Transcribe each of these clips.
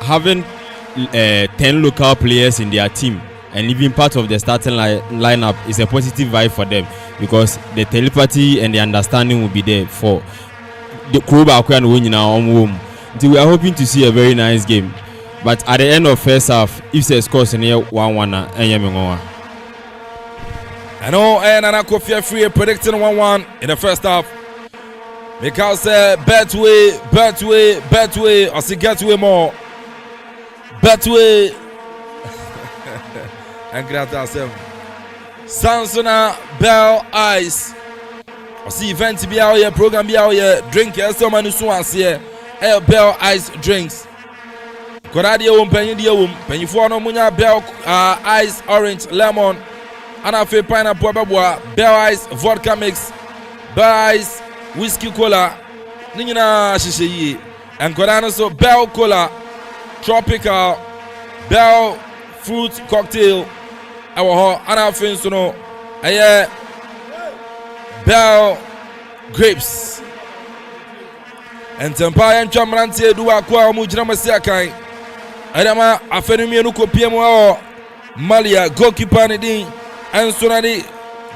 having 10 local players in their team and even part of the starting lineup is a positive vibe for them, because the telepathy and the understanding will be there for the crew and winning our own home. We are hoping to see a very nice game, but at the end of first half, if the scores in here 1-1 and I know Akuffo free predicting 1-1 in the first half. Because Betway, or see Getway more. Betway. And Grata Sansona Bell Ice. Or see event be out here, program be out here, drink here, someone who wants here. Bell Ice drinks. Koradia penny for no munya Bell Ice Orange Lemon. And I feel pineapple Bell Ice vodka mix. Bell Ice whiskey cola. Nina Shishi. And Korano so Bell Cola. Tropical. Bell fruit cocktail. Our and I feel so no. Bell grapes. And Tempire and Chamranti do aqua mujramasiakai. Adama afenumi no kopiemo Malia goalkeeper ni and Sonadi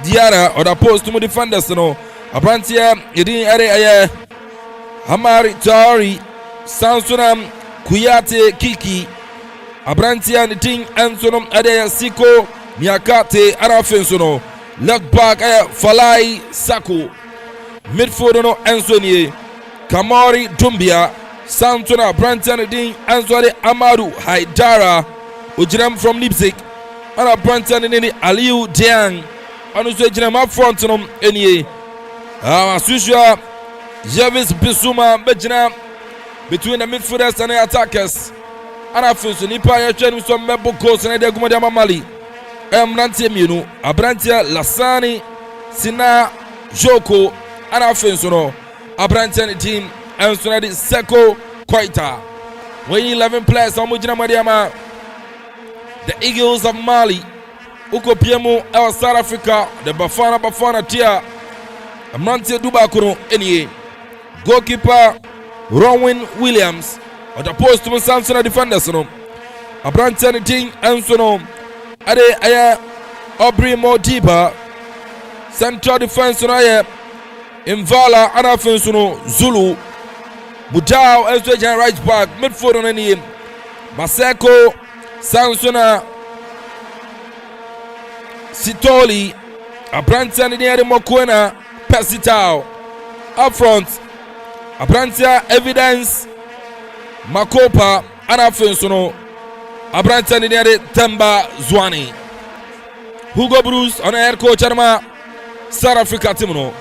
Diara or the post to defenders no. Abrantia yedin are Hamari Tari Sansunam Kuyate Kiki Abrantia ni ting Ansonum Ade Siko Miakate Arafensono left back Falai Sako midfielder no Ansoni Kamari Dumbia Santona Brantan Ding Answari Amaru Haidara Ujram from Leipzig and Brantan Nini Aliu Diang and Ujram up front on any Susha Javis Bisuma Bejina between the midfielders and the attackers. And I feel so Nipa training some member goals and the Gumadama Mali. Nanti Minu Abrantia Lasani Sina Joko and I feel so no Abrantia team and Sonadi Seko Koita. When 11 players on Mujina Mariama, the Eagles of Mali, Ukopiemo El South Africa, the Bafana Tia, Amanfo Dubakuro NE, goalkeeper Rowan Williams, or the post to Samson defenders. Abrantia team and Sono Ade Aya Aubrey Modiba, central defense on Aya Invala Anafensuno Zulu. Bujao Elswejan right back, midfield on any Maseko, Sansona, Sitoli, Abrantia near the Mokwena, Pesitao, up front, Abrantia Evidence, Makopa, Anafensono, Abrantia near the Temba Zwane, Hugo Bruce on air coach Arma, South Africa Timono.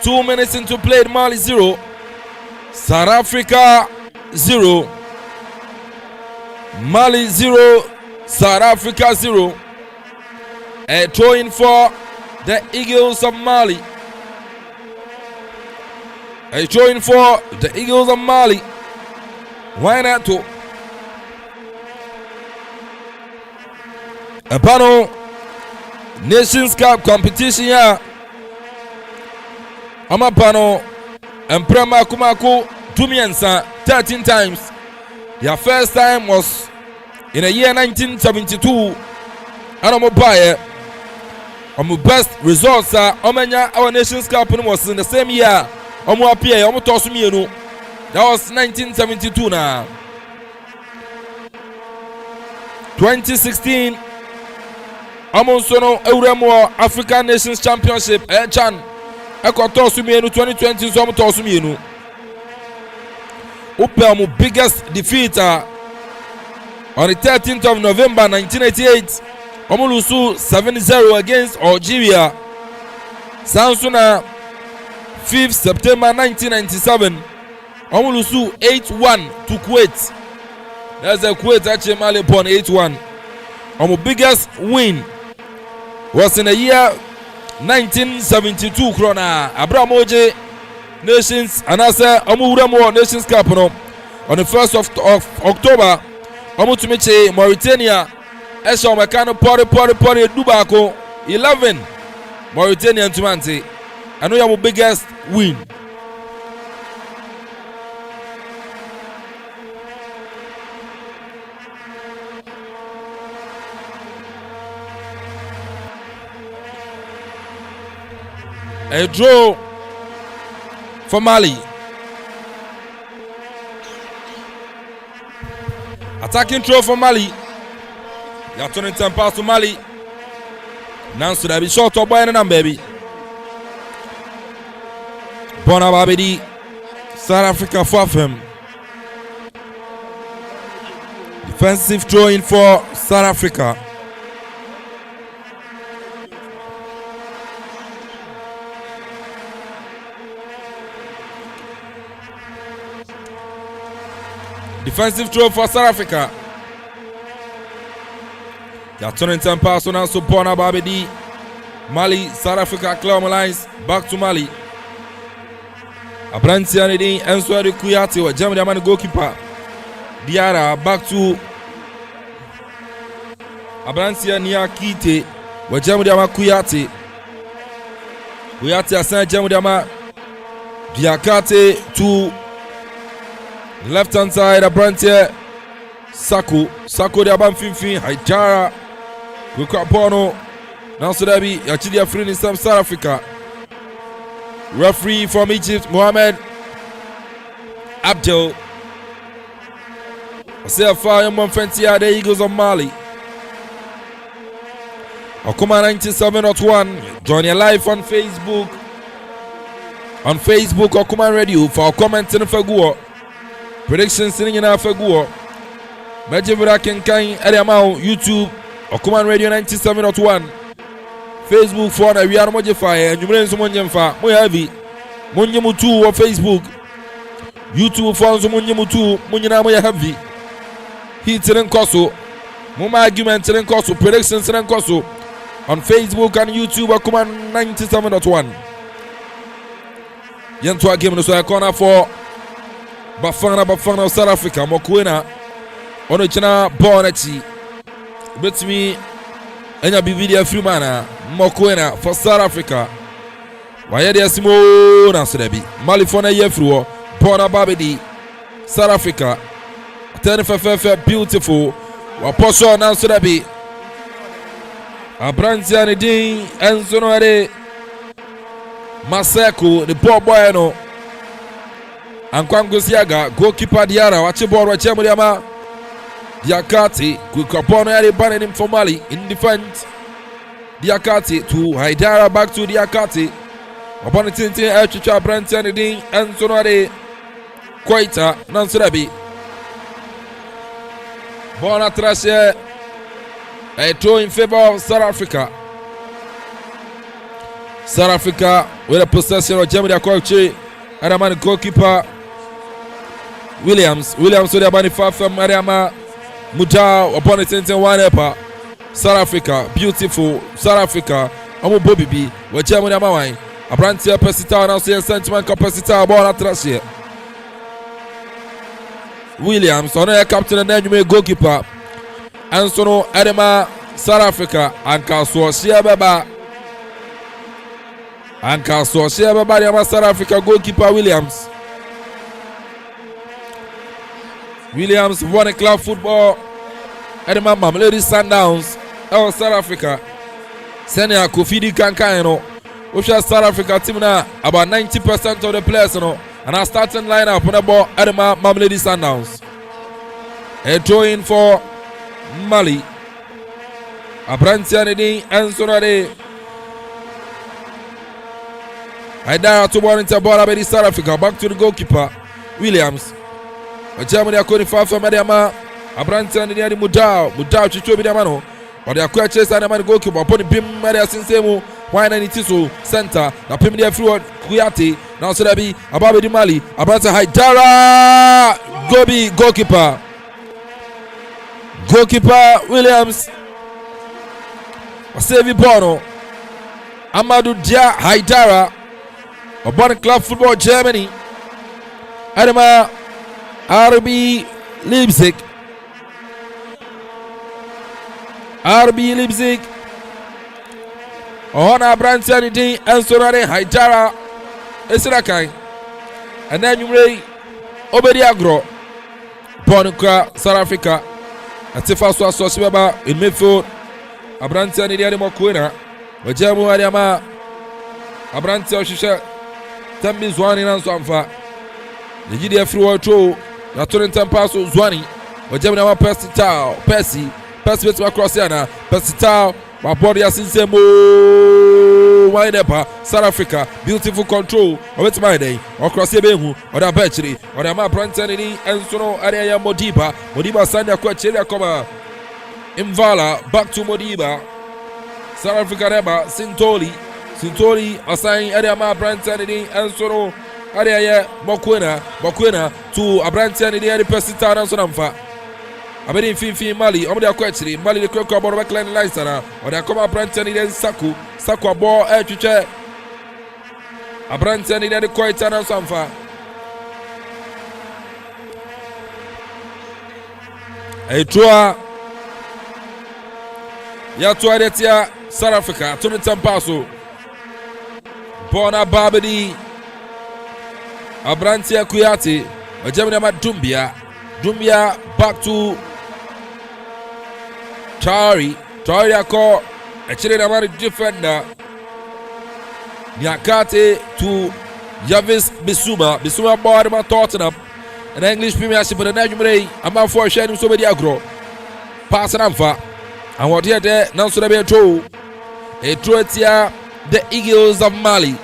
2 minutes into play, Mali 0. South Africa 0, Mali 0, South Africa 0. A throw in for the Eagles of Mali. A throw in for the Eagles of Mali. Why not to? A panel Nations Cup competition here. Amapano. And Prema Kumako Tumiensa 13 times. Their first time was in the year 1972. And our best results are Omenya our Nations Cup was in the same year. That was 1972 now. 2016 Amonsono Euremo African Nations Championship Chan Ekotosumienu 2020 Zomotosumienu. Upelmu biggest defeat on the 13th of November 1988. Omulusu 7-0 against Algeria. Sansuna 5th September 1997. Omulusu 8-1 to Kuwait. That's a Kuwait actually Mali upon 8-1. Our biggest win was in the year 1972 krona Abramoje Nations and as Amuramo Nations Cup on the 1st of October Omutumiche Mauritania Esho Mekano Pori Dubako 11 Mauritanian Tumanti. I know your biggest win. A draw for Mali. Attacking throw for Mali. They are turning 10 pass to Mali. Now should I be short or by and baby. Bona Babidi. South Africa for him. Defensive throw in for South Africa. Defensive throw for South Africa. They are turning 10 pass on also Bona Babidi. Mali, South Africa clear lines. Back to Mali. Abranti Anedi, Enso Kuyate, or Germany man goalkeeper. Diara back to Abranti Nia Kite, or Germany Kuyate. Kuyate assigned Germany Diakate to left hand side. Abranti Sako de Abam Finfin, Haitara, Kukapono. Now so that be actually a friend in South Africa. Referee from Egypt, Mohamed Abdel. I say a fire Monfentia, the Eagles of Mali. Okuma 97.1. Join your live on Facebook. On Facebook, Okuma Radio for commenting for Guo. Predictions in Faguo. Majevura Kenkai Ediamau, YouTube, Okuma Radio 97.1. Facebook for the Rian Mojify and you bring someone Yemfa, Mo heavy, Munyamutu or Facebook, YouTube for Munyamutu, Munyana heavy, Heat and Koso, Muma argument and Koso, predictions and Koso on Facebook and YouTube, Okuma 97.1. Yentwa game no so a corner for Bafana of South Africa, Mokwena, Onochina Bonachi, bet me. Enya bibidia Freemana Mokwena for South Africa. Why there Simo na Sudebi Malifona Yefruo Bona Babidi South Africa 10 beautiful Waposho na Sudebi Abranti Anedi Enzonore Maseko the poor boy no Ankwango Siaga goalkeeper Diara Wachibor Wachemuriama Diakate, Kukapono yari banning for Mali in defense. Diakate to Haidara back to Diakate. Upon the Tintin, Elchicha, Branti and Sonore Quaita, Nansurabi. Bona Trashe, a throw in favor of South Africa. South Africa with a possession of Germany, Akoche, and a man goalkeeper Williams with the money far from Mariama. Mujao upon the 1 epa. South Africa, beautiful South Africa. Amu Bobibi, where Germany Amawai. Abrantia Pesita now say sentiment capacita about Atrasia. Williams, on air captain and then you may goalkeeper. And so no Edema, South Africa, and Castle Baba. And Castle Baba, South Africa goalkeeper Williams. Williams won a club football at the Mamelodi Sundowns of South Africa. Senior Akufidi Kankaino, which is South Africa team now about 90% of the players, and our starting lineup on the ball at the Mamelodi Sundowns. A throw in for Mali. Abranti Anedi and Sonade. Haidara to ball into ball about South Africa. Back to the goalkeeper Williams. Germany are calling for Mediama. Abranti and the Mudao Chicho Bidiamano. Or they are quite chasing the man goalkeeper. Upon the Bim Maria Sinsemu, Wine and Itisu Center. The Pimidia Fluid Kuyati. Now so that be Ababi Mali. Abranti Haidara Gobi goalkeeper. Goalkeeper Williams. Wasevi Bono. Amadou Dia Haidara. Upon club football Germany. Adama RB Leipzig. RB Leipzig. Ohana Abranti Anedi and Sonare Haidara Esirakai. And then you may Obediagro. Bonuka South Africa. Atifa Swaswasibaba in midfield. Abranti Anedi and Mokwena. Wajamu Adiama. Abrantia Oshisha Tambi Zwani and Swamfa. The GDF through our throw. Na Torrington pass Zwani. Or Gemini Percy Tao. Percy with Macrossiana. Percy Tao. My body has since wide up. South Africa. Beautiful control. Or it's my day. Or Cross Ebehu. Or the Betchery. Or the Maprantanini. And Sono Area Modiba. Modiba Sanya Quacheria Coma. Imvala. Back to Modiba. South Africa Reba. Sintoli assign area Maprantanini. And Sono Area Mokwena to Abrantian in the area Persita and Sonamfa. Abedin Fifi Mali, Omdia Quetri, Mali the Croco Borbackland Lysana, or the Coma Brantian in Saku, Sakwa Bor Echuche Abrantian in the Quaitan and Samfa. A tour Yatua Detia, South Africa, Tunitan Paso, Bona Babadi. Abrantia Kuyati, a Gemini Dumbia back to Tari Ako, a Chilean defender. Nyakate to Yavis Bisuma Barima Tottenham, an English Premiership for the Najumre, Amanfo Shining so many agro. Pass and Amfa, and what here there, now so be a throw. A throw here, the Eagles of Mali.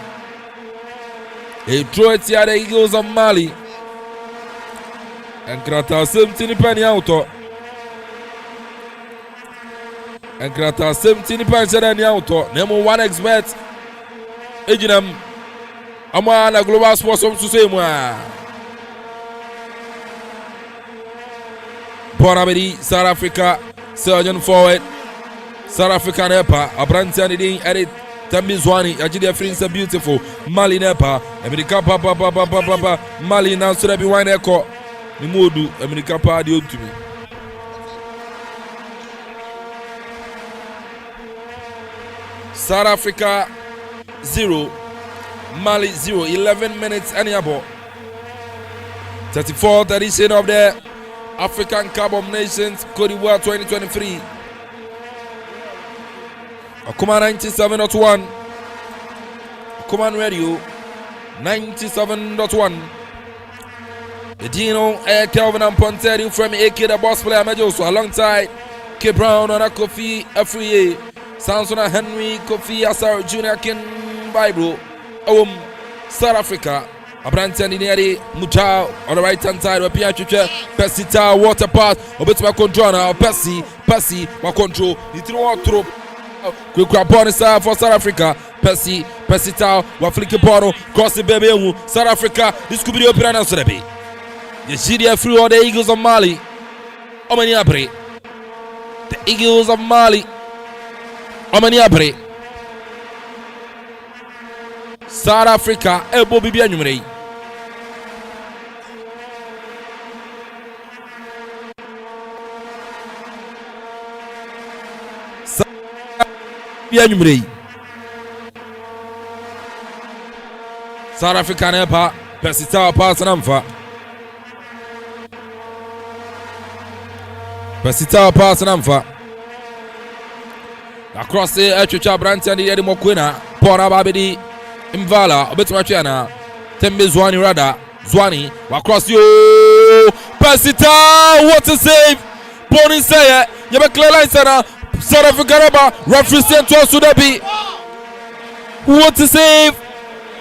A throw it here, the Eagles of Mali. And Krata 17 penny auto. And Krata 17 penny auto. Nemo 1 expert. Ejinam. Amana Global Sports to say moi. Bonabedi, South Africa, Surgeon forward. South Africa Nepa, Abrantian edit. Tambi Zwani, Ajidia Friends are beautiful. Mali Nepa, America Papa, Mali now so that be wine echo. Nimudu, America Party to me. South Africa 0, Mali 0, 11 minutes anyabo. 34th edition of the African Cup of Nations Cote d'Ivoire 2023. Akuma 97.1. Akuma Radio 97.1. The Dino Air Kelvin and Ponteri from AK the boss player Majoso alongside K Brown and Kofi Afriye. Samson Henry Kofi Asar Junior Ken Bible. South Africa. Abrantian in the Mutal on the right hand side. Wapia Chucha Pesita water pass. Obetima control now. Percy my control. The throw. Quick bonus for South Africa. Percy Tao, Wafliki Bono, cross the baby. South Africa, this could be the open answer. The GDF through all the Eagles of Mali. Omaniabre. The Eagles of Mali. Omaniabre. South Africa, Ebo Bibianumere. South Africa Nepa, Persita pass and Amfa. Persita pass and Amfa. Across the Echucha Brantian, the Eddie Mokwena, Pora Babidi, Imvala, Obetmachiana, Tembe Zwani Rada, Zwani, across you, Persita, what a save! Pony say, you have a clear line, South Africa, referee sent to Sudabi. What a save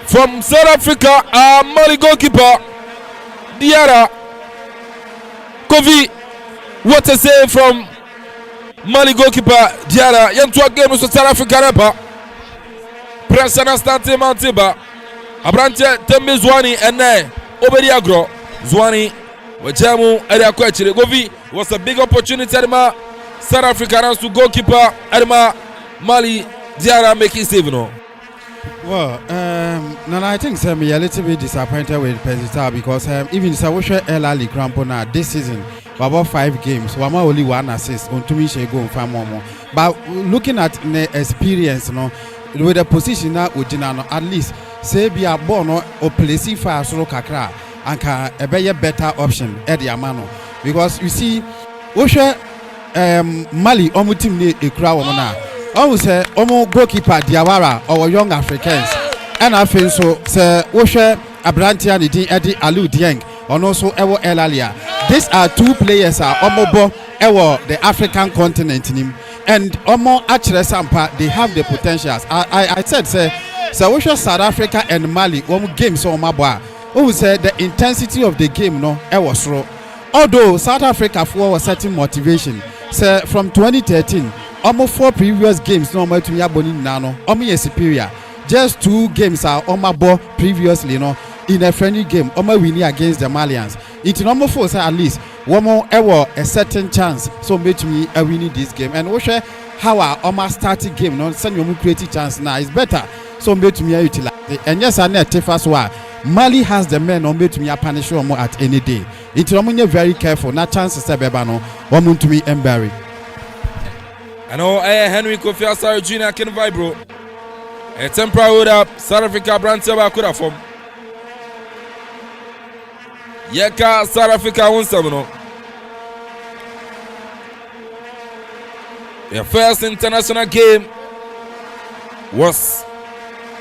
from South Africa, Mali goalkeeper Diarra Kofi. What a save from Mali goalkeeper Diarra. Yantua game with South Africa. Press and start Mountiba. Abrantia Tembe Zwani and Obedi Agro Zwani. Wajamu Area Quetri. Kofi was a big opportunity. South Africa to goalkeeper Adama Mali Diarra making save no. Well, I think I'm a little bit disappointed with Persita because even Sawusha Elali Crampona this season for about 5 games, Wama only 1 assist on Tumisha go and find more. But looking at the experience, with the position now at least say be a bono or place for so kakra and can a better option at the Amano because you see, Osha Mali omutim ne ekura wo na. I will say, Omo goalkeeper Diawara, our young Africans. and I feel so sir Osha Abrantia Eddie Alu Dieng and also Ewo Elalia. These are two players are Omobo Ewo the African continent in him and Omo Achere Sampa they have the potentials. I said sir Osha South Africa and Mali one game so Mabwa who said the intensity of the game no Ewo Sro. Although South Africa for a certain motivation sir from 2013 almost 4 previous games no matter to me aboni nano omo superior. Just 2 games are on my ball previously, in a friendly game, on my winning against the Malians. It's normal for at least one more ever a certain chance. So make me a winning this game. And we share how our almost starting game, no send you creative chance now is better. So make me a utilize. And yes, I need to first one. Mali has the men on make me a punish more at any day. It's normally very careful. Not chances to bebano. One to me and Barry. I know Henry Kofi Asare Jr. can vibro. A temporary hold up, South Africa branch of Akuffo. Yeka South Africa won 7. Their first international game was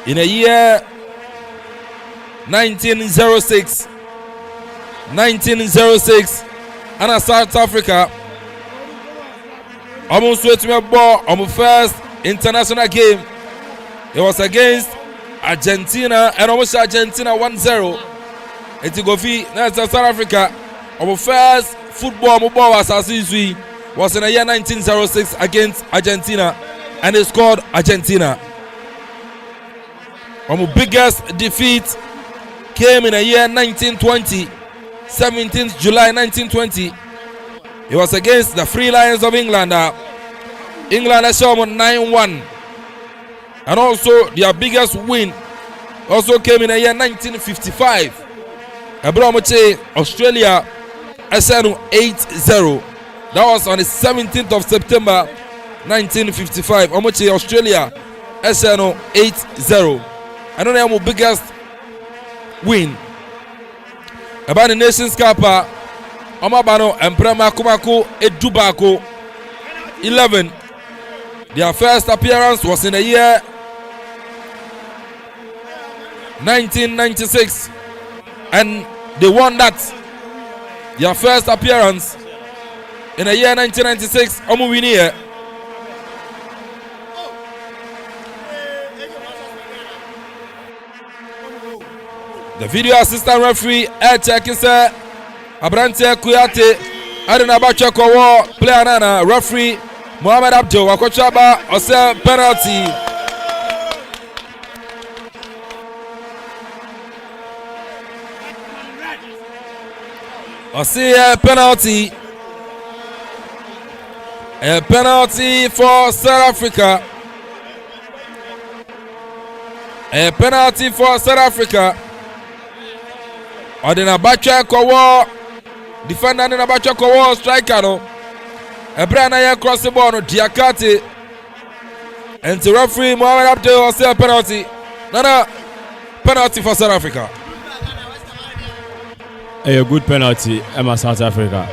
in a year 1906. 1906, and South Africa almost went to me ball on the first international game. It was against Argentina and almost Argentina 1-0. Etigofi, that's South Africa. Our first football was in the year 1906 against Argentina, and they scored Argentina. Our biggest defeat came in the year 1920, 17th July 1920. It was against the Free Lions of England. England has shown 9-1. And also their biggest win also came in the year 1955. Abromoche, Australia, SNU 8-0. That was on the 17th of September 1955. Omoche, Australia, SNU 8-0. I don't know the biggest win. About the Nations Cup, Omabano and Prema Kumako Edubako 11. Their first appearance was in the year 1996, and they won that. Their first appearance in the year 1996, Omuwini. The video assistant referee check is Abrante Kuyate Adina Bachakowo player nana referee Mohamed Abdul Wakochaba ose penalty. Ose penalty. A penalty for South Africa. A penalty for South Africa. Adina Bachakowo defender Adina Bachakowo striker no. Ebrana ya cross the ball no Diakate. And the referee Mohamed Abdul will say a penalty. No, penalty for South Africa. A good penalty, Emma South Africa.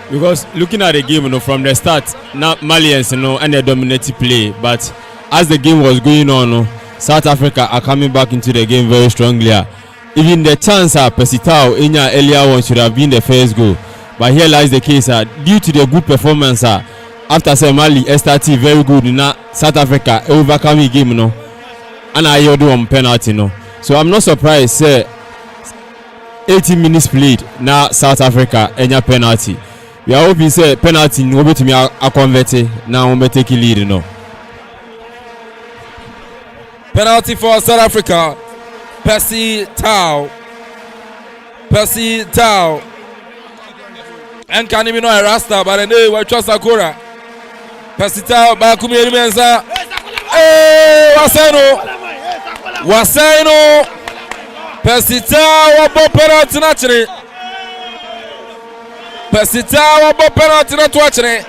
Because looking at the game, from the start, now Malians, and they dominated play. But as the game was going on, South Africa are coming back into the game very strongly. Even the chance Pesitao Enya earlier one should have been the first goal. But here lies the case due to the good performance after Mali started very good now South Africa overcoming game and I do on penalty so I'm not surprised 18 minutes played now South Africa enya penalty. We are hoping penalty no be to me a convert now we take lead Penalty for South Africa. Pesitao and can't even know a rasta, but I know we trust Akura. Pesitao Bakumi Mensa. Hey, Waseno. Pesitao wabo penalty naturally. Pesitao wabo penalty naturally.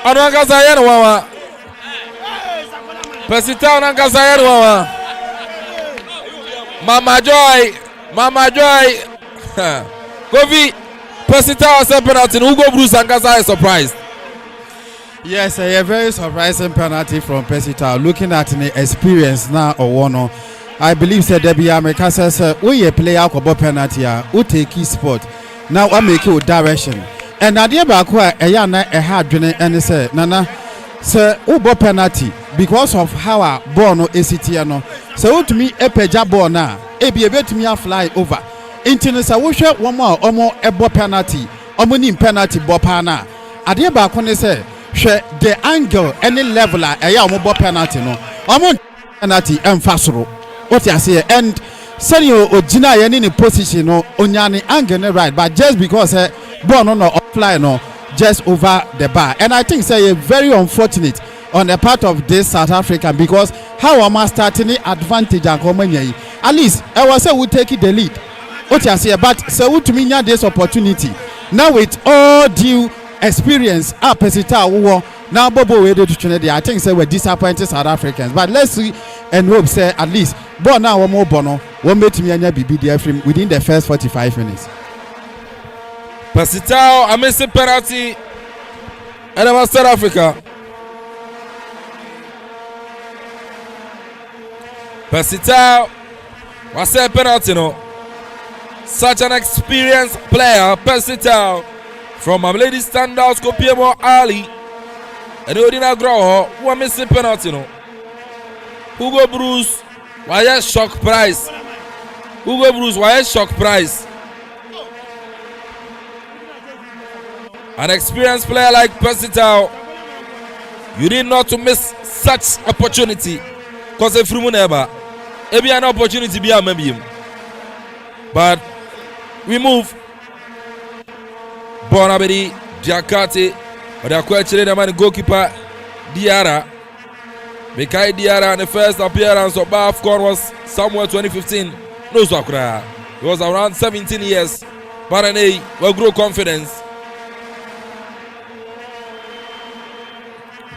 Anangaza yenu wawa. Pesitao anangaza yenu wawa. Mama Joy. Kofi. Pesitao was a penalty. Hugo Bruce and Gaza is surprised. Yes, a very surprising penalty from Pesitao. Looking at the experience now or one, I believe said there be America says we a player ko penalty who take his spot now I make you direction and adeɛ baako a ɛyɛ na ɛha adwene ɛne sɛ nana sɛ wo penalty because of how a ball no esitie no sɛ wotumi epagya ball na ebi ebetumi a fly over nti ne sɛ wohwɛ wɔn a ɔmo ɛbɔ penalty ɔmo nim penalty bɔ paa na adeɛ baako ne sɛ hwɛ the angle any level a ɛyɛ ɔmo bɔ penalty no ɔmo penalty ɛmfa soro what you say and send you original any position no onyane angle ne right but just because ball no fly no just over the bar and I think say very unfortunate on the part of this South African because how am I starting the advantage and come at least I was say we take it the lead what you say but so we to me this opportunity now with all due experience pesita wo now Bobo we do to I think say we're disappointed South Africans but let's see and hope say at least but now one more bono one make me anya BB the within the first 45 minutes. Pesita a missing penalty and about South Africa. Pesita was a penalty no. Such an experienced player, Pesita from Lady Standouts Kopiemo Ali and Odina Groho who are missing penalty no. Hugo Bruce why a shock prize. Hugo Bruce why a shock prize. An experienced player like Pesita, you need not to miss such opportunity because if you never maybe an opportunity be a maybe but we move Bonabedi Diakate or the question the man goalkeeper Diarra Mekai Diarra in the first appearance of AFCON was somewhere 2015 no Zakra he was around 17 years but will grow confidence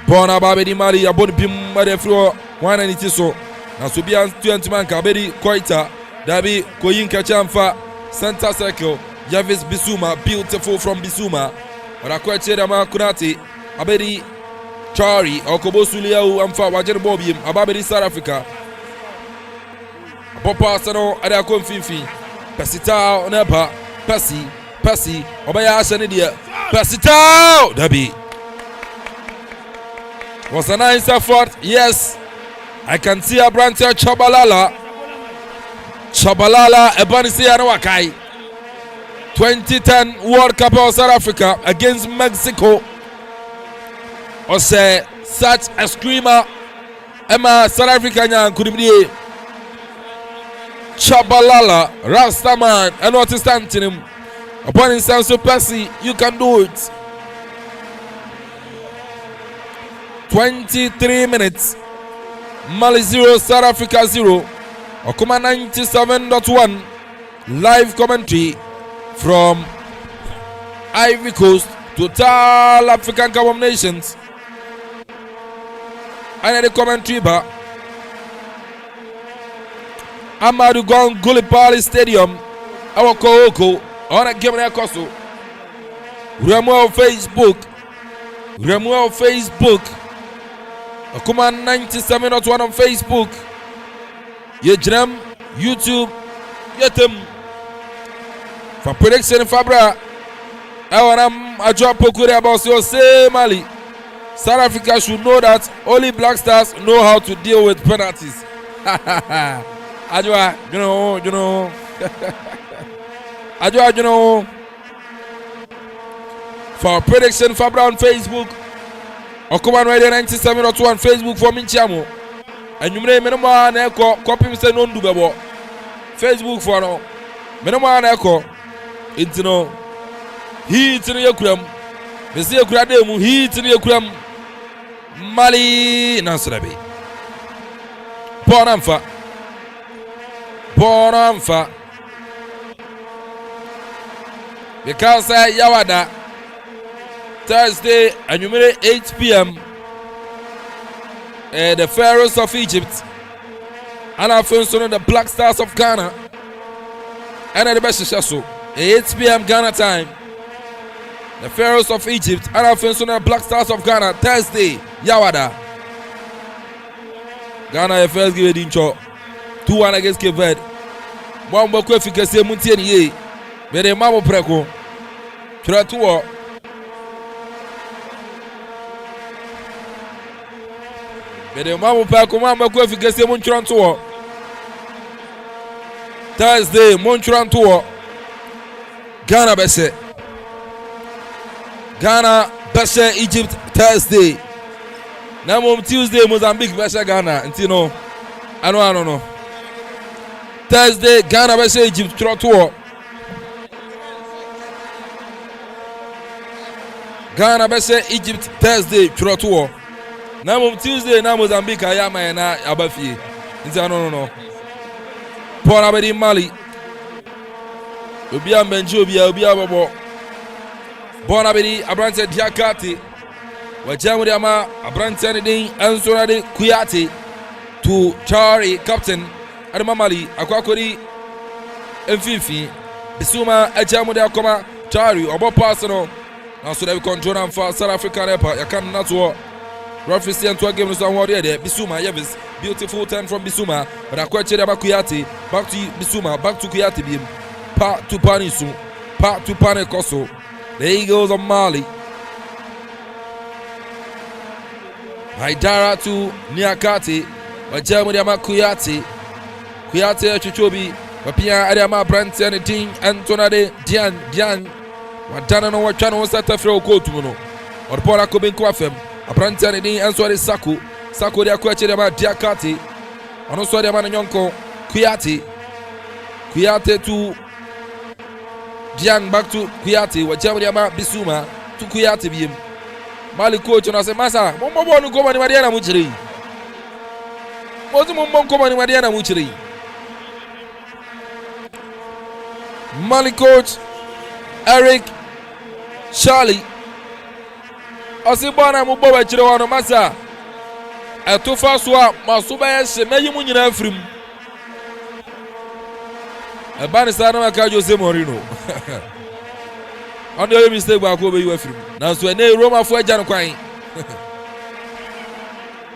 Bona Babedi Mali abon pim made fro one and it is so na so bia 20 man ka bedi Koita Dabi Koyinka Chamfa center circle Javis Bisuma beautiful from Bisuma ora kwache da ma kunati abedi Chari Okobosulia amfa wajer bobim ababedi South Africa Papa Sano ada konfinfi Pesita onepa Pasi obaya asane dia Pesita Dabi was a nice effort. Yes, I can see a branch of Chabalala Ebanisi Anawakai 2010 World Cup of South Africa against Mexico was such a screamer Emma South Africa could be Chabalala Rastaman and what is standing him upon himself so Percy you can do it 23 minutes Mali 0 South Africa 0 Okuma 97.1 live commentary from Ivory Coast Total African Cup of Nations and the commentary ba Amadou Gong Gulipali Stadium Awako Oko on a game na koso Remo Facebook Akuma 97.1 on Facebook. Yejram, YouTube, Yetem. For prediction Fabra. I want to drop Pokuri about your say Mali. South Africa should know that only Black Stars know how to deal with penalties. Ajwa, you know. Ajwa, you know. For prediction Fabra on Facebook. Okuman Radio 97.1 on Facebook for Minchiamo. And you may minimum echo copy say no do bebo. Facebook for no. Minimum echo. It's no. He it's in your cram. The see a grademu, he it's in your cram. Mali Nasrabi. Bonamfa. Because Yawada. Thursday, and you made 8 p.m. The Pharaohs of Egypt, and our first one the Black Stars of Ghana, and the best shasso 8 p.m. Ghana time. The Pharaohs of Egypt, and our first one the Black Stars of Ghana. Thursday, Yawada. Ghana first give it in cho. 2-1 against Cape Verde. Mwambo kwa efficacy muntieni ye. Mede mamo preko. Try to Mede mamo preko mwambo kwa efficacy muntiranto. Thursday muntiranto. Ghana bese. Ghana bese Egypt Thursday. Na Tuesday Mozambique bese Ghana. Ntino. Ano. Thursday Ghana bese Egypt troto. Ghana bese Egypt Thursday troto. Na Tuesday na Mozambique ayama na abafie. Ntino no. Paul abedi Mali. Obi ambenji obi abobo. Bon abedi Abrante Diakate. Wajamu ama Abrante ni Ansona de Kuyate to Chari captain Adama Mali akwakori mfifi Bisuma ajamu de akoma Chari obo pass no na so dey control am for South Africa repa yakan na to referee see into game no so won there Bisuma Yevis beautiful turn from Bisuma but akwache de Kuyate back to Bisuma back to Kuyate bim pa to Panisu pa to Panekoso. The Eagles of Mali. Haidara to Niakate. Wajamu Diama Kuyate. Kuyate Chuchobi. Wapia Adiama Brante and Ding Antonade Dian. Wadana no Wachano was at a throw Kotuno. Or Pora Akropong-Akuapem. A Brante and Ding Answari Saku. Saku de Aquache Diama Diakate. And also Diama Nyonko. Kuyate to Diang back to Kuyate, Wajamu Diama Bisuma to Kuyate bim. Mali coach and I say, Masa, Momo no come on Mariana Muchiri. Momo come on Mariana Muchiri. Mali coach Eric Charlie. Osibana Muboba Chirwano Masa. A too fast swap, Masuba Semayumunina Frim. A Banisano Jose Morino. On the mistake by Kobe Wefrim. Now, so a Roma for Jan Quine.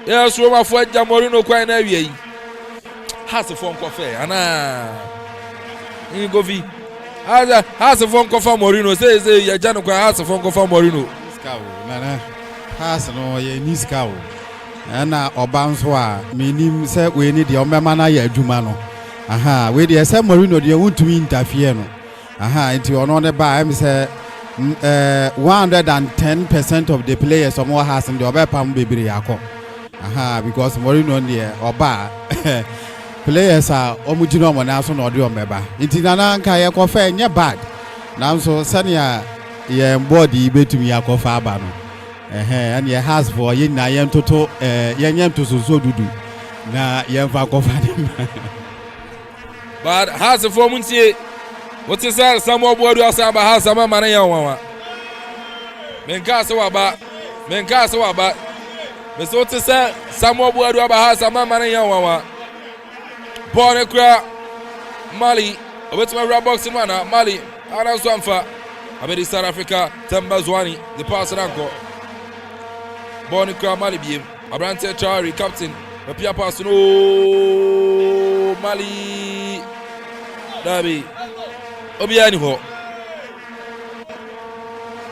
Yes, Roma for Jamorino Quine Avier. Has a phone coffee. Anna Govi has a phone coffee Morino. Says Yajano has a phone coffee Morino. Has no Niskao. And Obanswa, meaning say we need your Mamana Yajumano. Aha, we the same Morino, they want to interfere. Aha, into another by him say 110% of the players or more has in the Obepam baby Yako. Aha, because Morino there or bar players are Omujino Monason or Diomeba. It's in an Ankaya coffee, yeah, bad. Now so Sanya ye body between Yako Fabano. And ye has for yin I am toto yam to so do. Na yam Fako. But has a form here. What is that? Some more board has some money on Menkasa Waba. Miss what is that? Some more board has some money on Bonacra Mali. What's my rap box in Mana? Mali. Ana Swanfa. I bet South Africa. Tembazwani. The pass and anchor. Bonacra Mali beam. Abrante Chari, captain. The Pia pass. No Mali. Dabi. Obiani ho.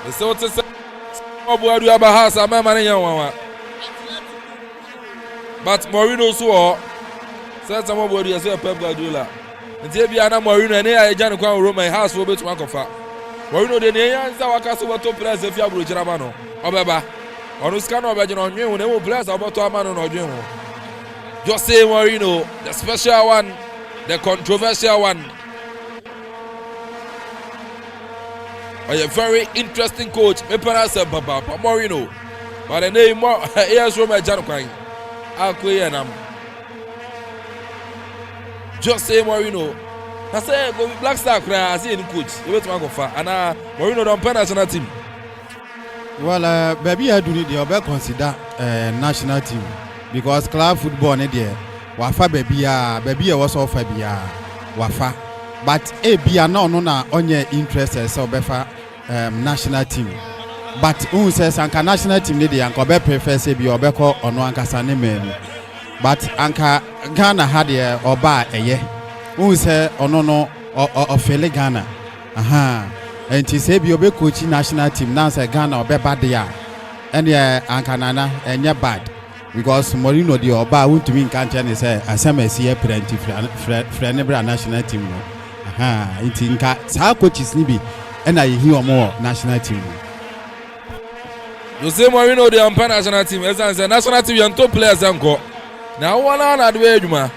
The sort of Obu do Abahas, a man. But Morino swore. Said some of what you say, Pep Guardiola. And Jabiana Morino and I, Jan Roma, house for bit Makofa. Morino, the Nayans, our castle to press if you have Germano. Obeba. On the scan of Bajan on you, when they will bless about to a man on Ojo. Just say Morino, the special one, the controversial one. A very interesting coach, Mepanasa Papa, Morino. But the name more airs Roma Janquine. Alquayanam. Just say Morino. I say, go with Black Star cry, I see any coach. You wait to Akuffo. And Morino don't play national team. Well, baby, I do need your best consider national team because club football, there. Wafa baby, was off Wafa. But Bia no na onye interest so befa national team. But who says anka national team dey anka be prefer say bi obeko ono anka sane menu. but anka Ghana had a oba eye who say no ofele Ghana and he say be obe coach national team now say Ghana obe bad there and anka nana and bad because Morino the oba won't mean can't say asema plenty friend national team no it inka sa coaches ni bi and I hear more national team. You say Morino the national team as a national team and top players anko. Now one on at way juma.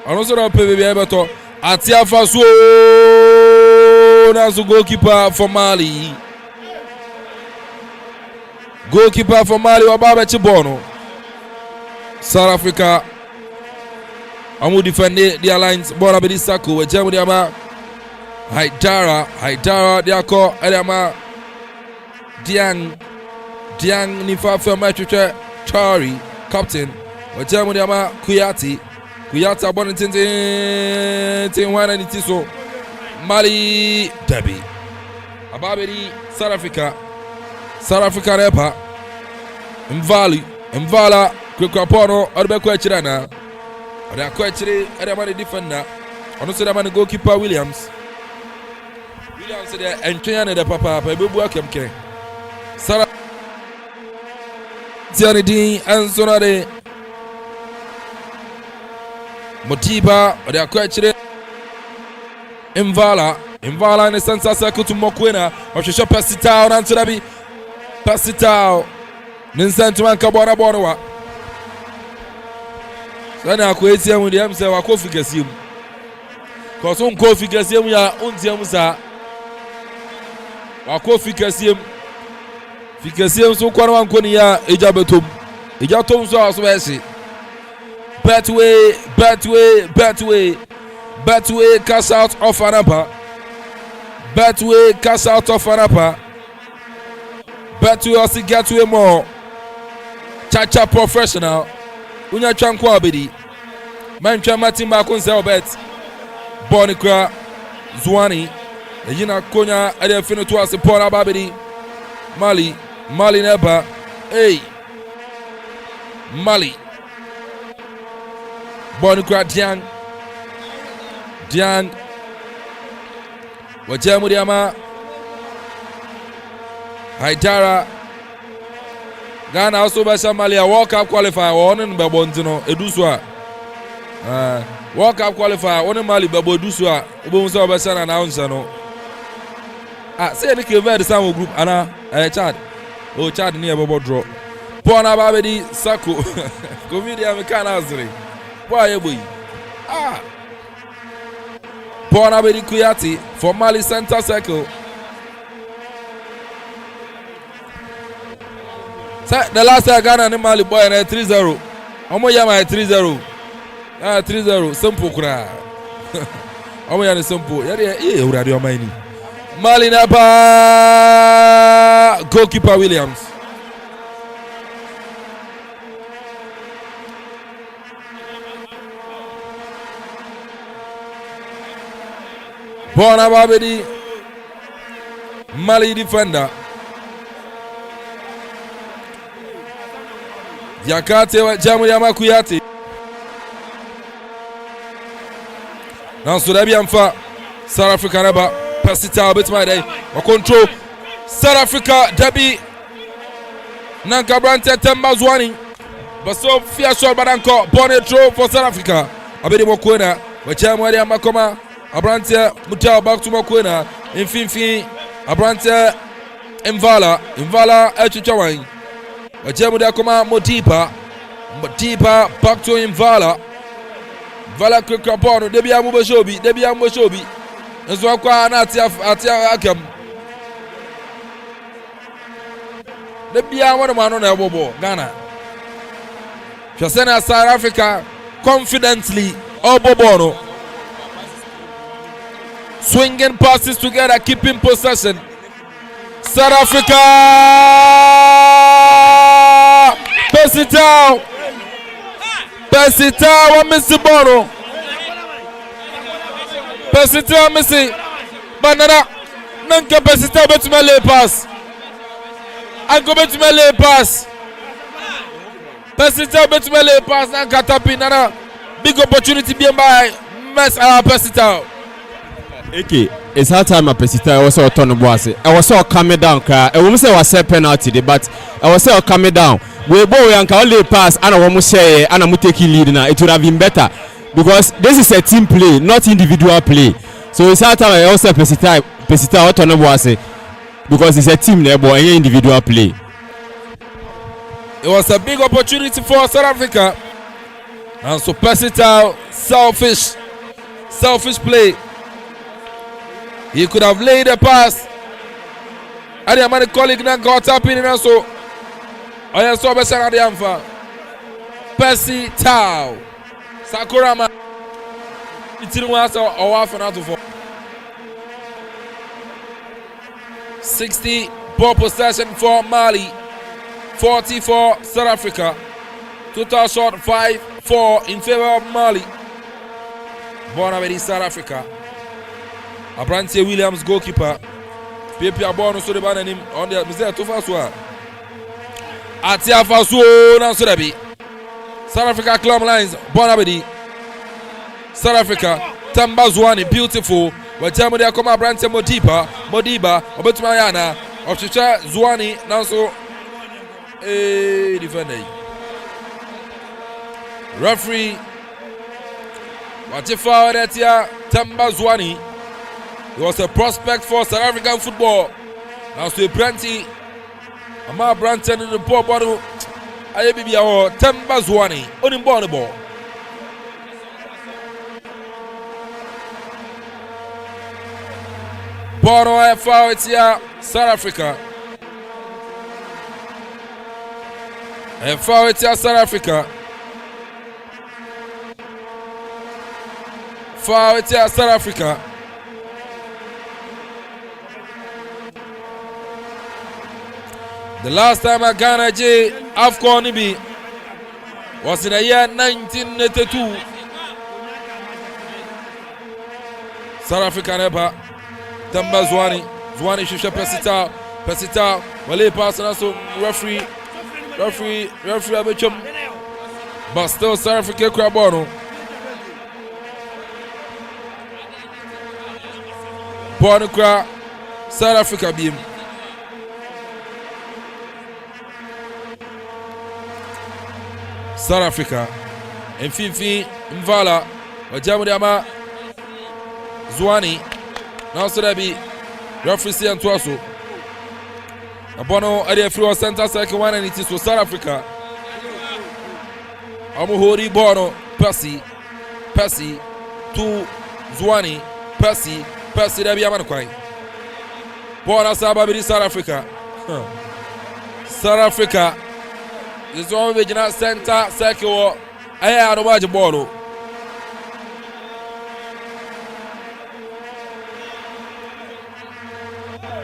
Also don't pay baby to Atia Faso as the goalkeeper for Mali. Goalkeeper for Mali Wababa Chibono. South Africa. Amu defend the alliance Bona Bedisako with Germany ama Haidara Diako Edama Diang Nifa Fermachucha Chari captain with Germany ama Kuyati Bonington Tin so Mali Debbie Ababedi South Africa Repa Mvala Kukrapono Orbequachirana Oda Quachiri Edamani defender Onosadamani goalkeeper Williams there and Triana the Papa welcome K Sarah Tianidi and Sonade Motiba Oda Quachiri Mvala in the center circle to Mokwena or Shisha Passitao and Surabi Passitao Ninsantuan Kabona Bonawa. So now Quatia with them say Akuffo Gasim. Cause on Kofi Gasim ya untiamusa. Akuffo Gasim. Fikasiam so Kwana Konia Ejabetum. Ejatum so as Wessi. Betway cast out of Anapa. Betway cast out of Anapa. Betway also get way more. Chacha professional. Unya Chankwa Bidi. Mancha Matimba Kunzel bet. Bonikra Zwani. Yina Konya Adefino to us a Pora Babidi. Mali Neba. Hey. Mali. Bonikra Diang. Wajamu Diama. Haidara. Ghana also by Somalia World Cup qualifier one in Babonzino Eduswa. World Cup qualifier one in Mali Babo Duswa. Ubunso Basan announcer no. Say any the Samo group Anna Chad. Oh Chad near Bobo draw. Pona Babedi Sako. Comedian Mekanazri. Why boy? Pona Babedi Kuyati for Mali Center Circle. The last time Ghana and Mali boy and 3-0. Omo yama 3-0. 3-0. Simple kura. Omo yana simple. Yari uradi omaini. Mali napa goalkeeper Williams. Bona Babedi Mali defender. Yakate wa jamu ya Makuyati. Now Sudabi Amfa South Africa naba Pasita bit my day. Wa control South Africa Debbie Nanka Brante Temba Zwani. Baso Fia Shot Badanko Bonnet throw for South Africa. Abedi Mokwena wa jamu ya Makoma Abrante Mutao back to Mokwena Infinfi Abrante Mvala Echuchawai. Wajemu da kuma Motipa back to Mvala Kukrapono Debi Amubashobi Nzo kwa atia akem Debi amano mano na bobo Ghana Chasena South Africa confidently Obobono swinging passes together, keeping possession. South Africa pass it out Messi Bono pass it out Messi Banana Nanka pass it out Betumele pass Anko Betumele pass Pesita betumele pass na katapi nana big opportunity being by mess Pesita. Okay, it's hard time a Pesita. I was so turn boss. I was so coming down. I won't say was a penalty, but I was so coming down. We boy and only pass and I want to say and I'm taking lead now. It would have been better because this is a team play, not individual play. So it's hard time I also Pesita or turn boss because it's a team there, but any individual play. It was a big opportunity for South Africa. And so Pesita, selfish play. He could have laid a pass. And the man colleague now got up in and so I saw Besana the Amfa. Pesita Sakurama. It's in one or half an hour for 60 ball possession for Mali. 40 for South Africa. Total shot 5-4 in favor of Mali. Bonavedi South Africa. Abrantie Williams goalkeeper. Pepe Abono so the ban him on the Mr. Tufaswa. Atia Fasu na Surabi. South Africa club lines. Bonavedi. South Africa. Tamba Zwane beautiful. Wajamu dia koma Abrantie Modiba. Obetumayana. Ochicha Zwane now so. Defender. Referee Watifa Odetia Tamba Zwane. He was a prospect for South African football. Now so Branty Ama Branton in the poor bottle. Ayebibi or Tamba Zwane. Onimbo the ball. Bono F.A. South Africa. And foul it South Africa. Foul it South Africa. The last time a Ghana J AFCON Ibi was in the year 1982. South Africa never. Tamba Zwane Shisha Pesita. Wale pass and also referee Abechum. But still South Africa Krabono. Bono Kra South Africa beam. South Africa. And Fifi Mvala. Wajamu Diama Zwane. Now so that be referee and Twaso. Abono area free center circle one and it is for South Africa. Amuhori Bono Percy to Zwane Percy there be Amankwai. Bono Sababidi South Africa. South Africa is one regional center circle. I had a watch Bono.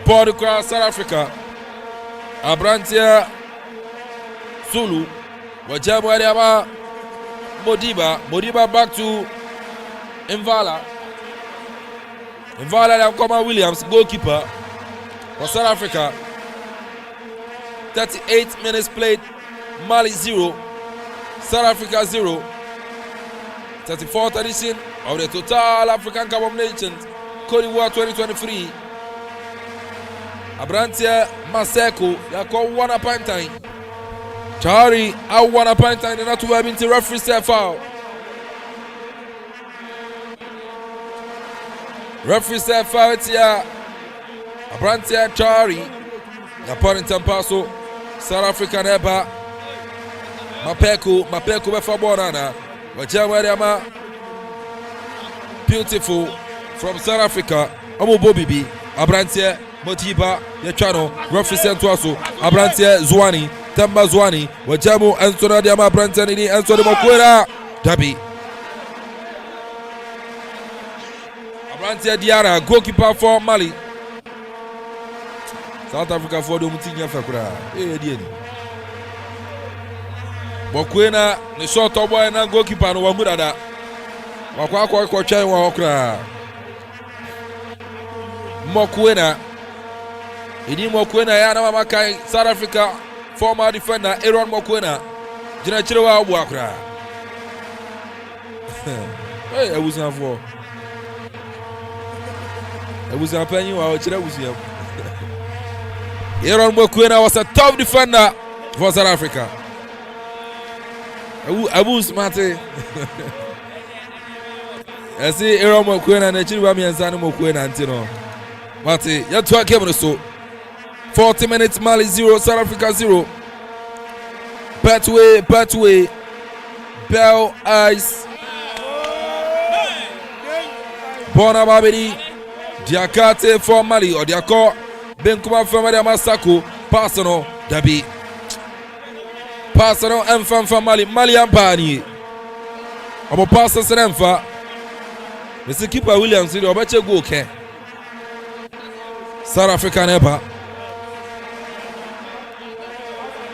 Bono across South Africa. Abrantia Zulu. Wajabu Adiaba Modiba back to Mvala. Mvala and Koma Williams, goalkeeper for South Africa. 38 minutes played. Mali 0. South Africa 0. 34th edition of the Total African Cup of Nations Cote d'Ivoire 2023. Abrantia Maseko yako one upon time. Chari I one upon time not to have been to referee set foul. Referee set foul here. Abrantia Chari upon Tampaso South African Eba Mapeko befa bonana. Wajamu beautiful from South Africa. Amu Bobibi Abrantia Motiba Yachano, represent Twaso, Abrantie Zwane, Tamba Zwane, Wajamu, Antona Diama Brantani, Antoni Mokwera, Dabi. Abrantie Diara, goalkeeper for Mali. South Africa for the Mutinya Fakura. Mokwena, the short boy and goalkeeper no Wamurada. Wakwa Chai Wakra. Mokwena. Idi Mokwena yana mamakai South Africa former defender Aaron Mokwena Jina chire wa obu akra. Hey, Abusanfo. Abusanpanyi wa chire Abusiam. Aaron Mokwena was a top defender for South Africa. Abu Smarte. I see Aaron Mokwena na chiri wa miansa no Mokwena antino. Mate, ya to game so. 40 minutes Mali 0, South Africa 0. Pathway. Bell Ice. Bona Babedi. Diakate for Mali or Diako. Benkuma Family Masako. Personal Dabi. Personal Enfant for Mali Ampani. Abo Pastor Senfa. Mr. Keeper Williams, you better go, okay? South Africa never.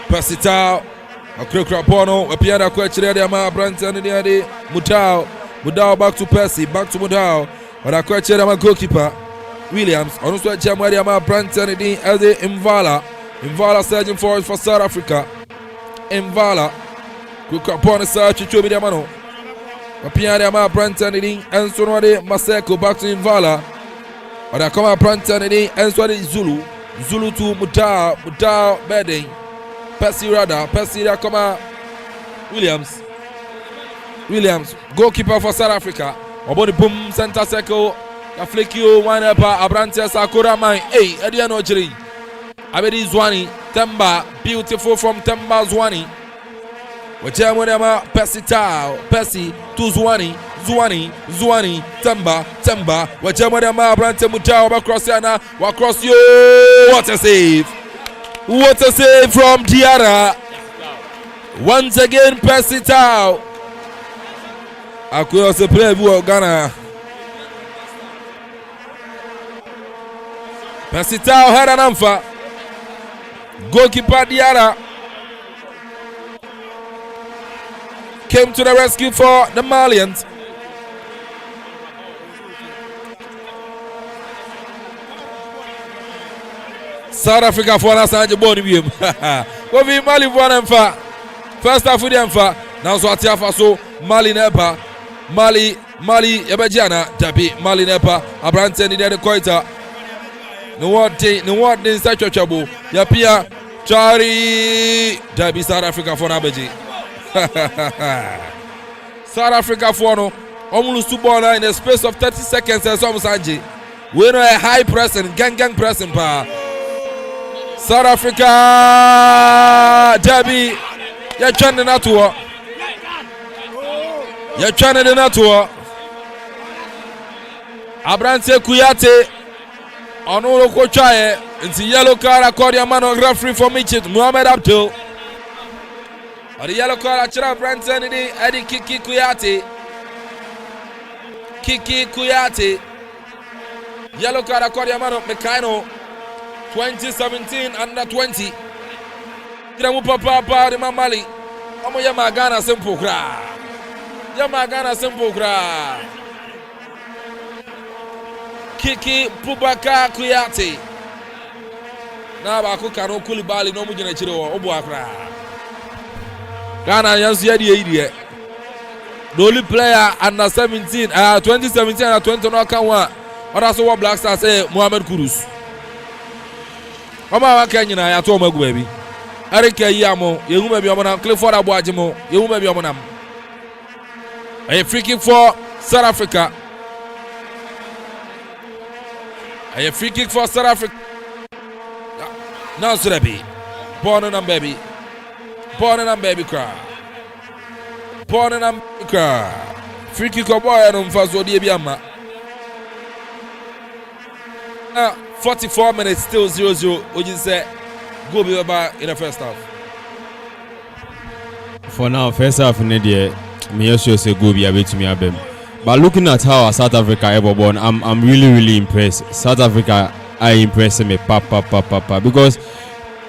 Pasita, Akropong-Akuapem, a piano question, the Ama Branton, and the Mudao back to Percy, back to Mudao, or a question, a goalkeeper, Williams, also a jam where the Ama Branton, and the Imvala searching for South Africa. Imvala, Akropong search to be the Mano. A piano, Ama Branton, and Sonore Maseko back to Imvala. Or I come up Branton, and Zulu to Mudao bedding. Percy that come out. Williams, goalkeeper for South Africa. About the boom, center circle. A flicky one up, Abrantes Sakura mine. Hey, Ediano Jiri. Abedi Zwani, Temba, beautiful from Temba Zwani. Wajamwema, Percy to Zwani, Temba, Wajamwema, Abrante Mutao, across Yana, across you. What a save! What a save from Diarra. Once again, Percy Tau. Akuffo se play for Ghana. Percy Tau had an amfa. Goalkeeper Diarra came to the rescue for the Malians. South Africa for us and Jaboni Wim. What we Mali for them for? First half with them for. Now so Atiafa so Mali Nepa. Mali Ebajana Dabi Mali Nepa. Abrante ni the Koita. No what in such a trouble. Yapia Chari Dabi South Africa for Abeji. South Africa for no. Almost two ball in the space of 30 seconds as almost Anji. We know a high pressing, gang pressing power. South Africa Derby. You're trying to tour. Abrante Kuyate Onoro Kochaye into yellow card according to man of referee for Mitchell Mohamed Abdul. Or the yellow card Achara Branton Eddie Kiki Kuyate. Yellow card according to man of Mekano. 2017 under 20. Kiramu papa de Mali. Omo yama Ghana simple kra. Kiki Pubaka Kuyate. Na ba ko kanu Kulibali no mu gina chire wo obo akra. Ghana yansu ye die. The only player under 17 2017 and 20 no kan wa. Oda so wa Black Stars Mohamed Kudus. Oma wa Kenya ya to magu baby. Erika Yamo, yehu baby omonam Clifford Abuajimo, yehu baby omonam. A free kick for South Africa. A free kick for South Africa. Now Surabi. Born and baby cry. Free kick for boy and Faso Diabiama. 44 minutes still 0-0. Ojin said go be back in the first half. For now, first half in the me also say go be a bit to me abem. But looking at how South Africa ever born, I'm really impressed. South Africa are impressing me because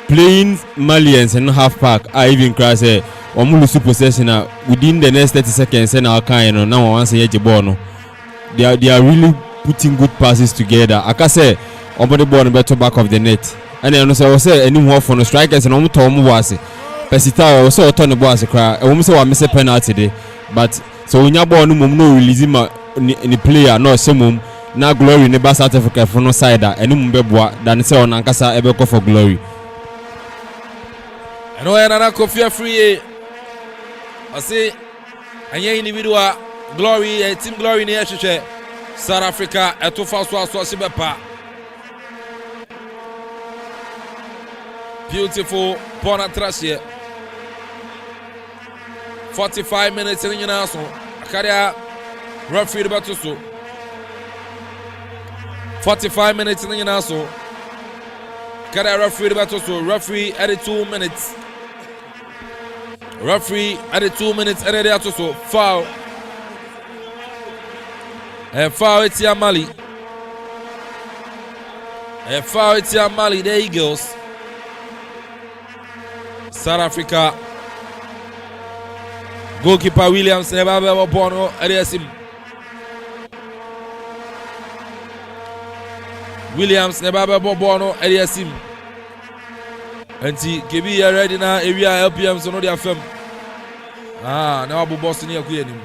playing Malians and half pack I even cry say Omulusu possession within the next 30 seconds and our kind now once a year they are really putting good passes together. I can say on the ball better back of the net. And then I say any more for the strikers and on Tom was Pesita also turn the ball as a cry. I almost say I miss a penalty day, but so when you born no releasing my in the player no some now Glory never South Africa for no side and no than say on Ankasa ever go for Glory. And when I Akuffo free, I say, and your individual Glory, team Glory in the South Africa at 2 fast Sibepa. Beautiful Bona Trash 45 minutes in the Naso. Akaria referee the battle. 45 minutes in the Naso. Akaria referee the battle. Referee added 2 minutes. Referee added 2 minutes and the other so foul. And foul it's Mali. And foul it's Mali, the Eagles. South Africa. Goalkeeper Williams never ever born Ariasim. Williams never ever born Ariasim. And he can be ready now. Area LPM so no their firm. Now Abu Boston here Queen.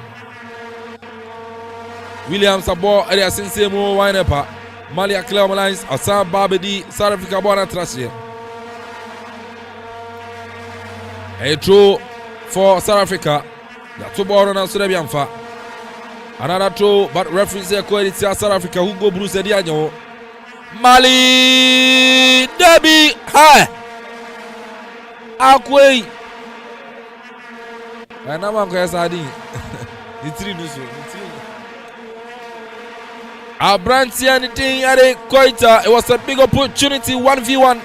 Williams a ball Ariasim same wine up. Malia Clear Lines, Assam Babedi, South Africa born at Trash. A throw for South Africa. The 2 ball on Sudabianfa. Another throw, but referee say quality South Africa who go Bruce Ediano. Mali Debbie Hi Akwe. And I'm going to say it's 3 news. Abranti anything at a Koita. It was a big opportunity 1v1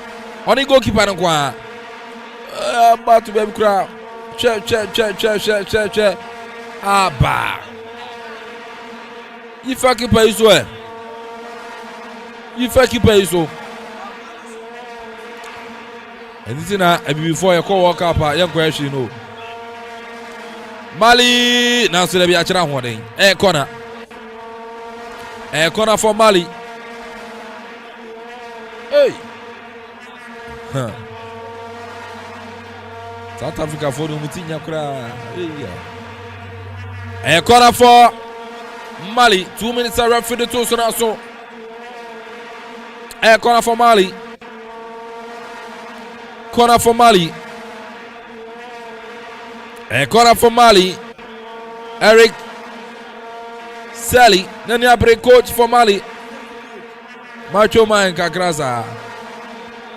on the goalkeeper and Kwa. About to be crowd. Check. Abba. If I keep a so. If I keep a so. And this is now before you call walk up. Young question, you know. Mali now so they be a channel one day. Corner. Corner for Mali. Hey. South Africa for the Mutinya Kra. A corner for Mali. 2 minutes are left for the two. So a corner for Mali. Corner for Mali. A corner for Mali. Eric Sally. Then you break coach for Mali. Macho Man Kakrasa.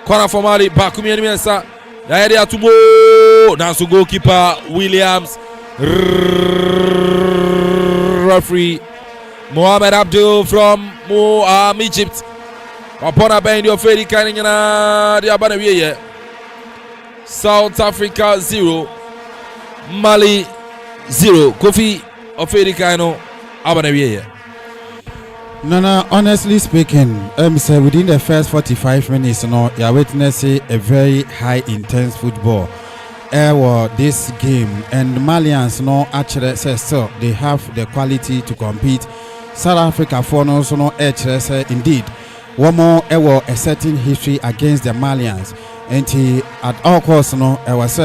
Corner for Mali. Bakumi Mensa. The area to go. Now so goalkeeper Williams. Referee Mohamed Abdul from Egypt. Upon a band of Freddy Kanina, the Abanawiye. South Africa 0, Mali 0. Kofi of Freddy Kano, Abanawiye. No, honestly speaking, say within the first 45 minutes, you are witnessing a very high intense football. This game and Malians actually say so they have the quality to compete. South Africa for actually indeed one more a certain history against the Malians and at all costs was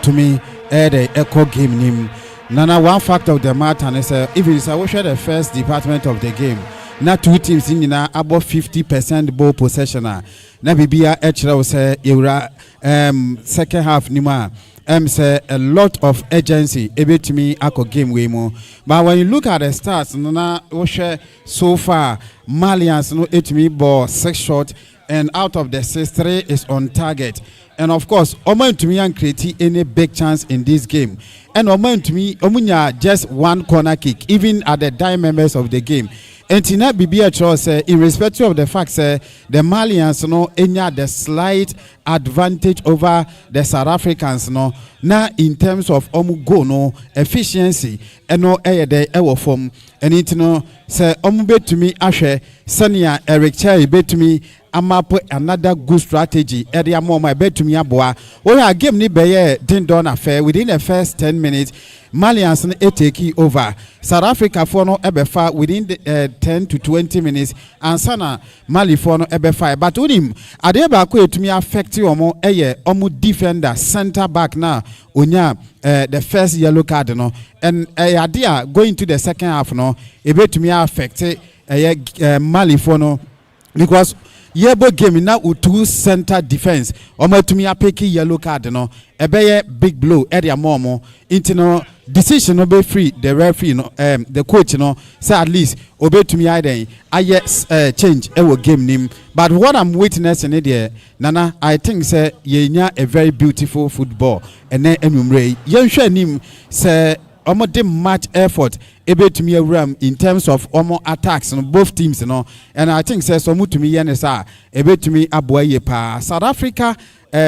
to me the echo game name. Nana one fact of the matter is even if I wish the first department of the game. Now 2 teams in about 50% ball possession. Now Bibia actually say second half nima say a lot of urgency able to me ako game way more. But when you look at the stats, so far Malians no 8 me ball 6 shot and out of the 6 3 is on target. And of course, Oman to me and create any big chance in this game. And Oman to me, Omunya just 1 corner kick, even at the die members of the game. And Tina Bibia say, irrespective of the fact the Malians the slight advantage over the South Africans now in terms of go efficiency and the form and it say bet to me ashe Sania Eric Cherry bet to me amapo another good strategy area more my bet to me aboa we are game ni beye din don affair within the first 10 minutes Malians take over South Africa for no ebefa within the 10 to 20 minutes and sana Mali for no ebefa but unim ade ba ko etumi affect omo omo defender center back now onya the first yellow card no and idea going to the second half no ebetumi affect Mali for no because yebo game na utu center defense omatumi apeki yellow card no ebeye big blow area momo into no decision no be free the referee no the coach no say at least obetumi aye change ewo game nim but what I'm witnessing there nana I think say yenya a very beautiful football and then enumre yenhwe nim say omo de much effort ebetumi awram in terms of omo attacks on both teams no and I think say so mutumi yene sa ebetumi aboye pa South Africa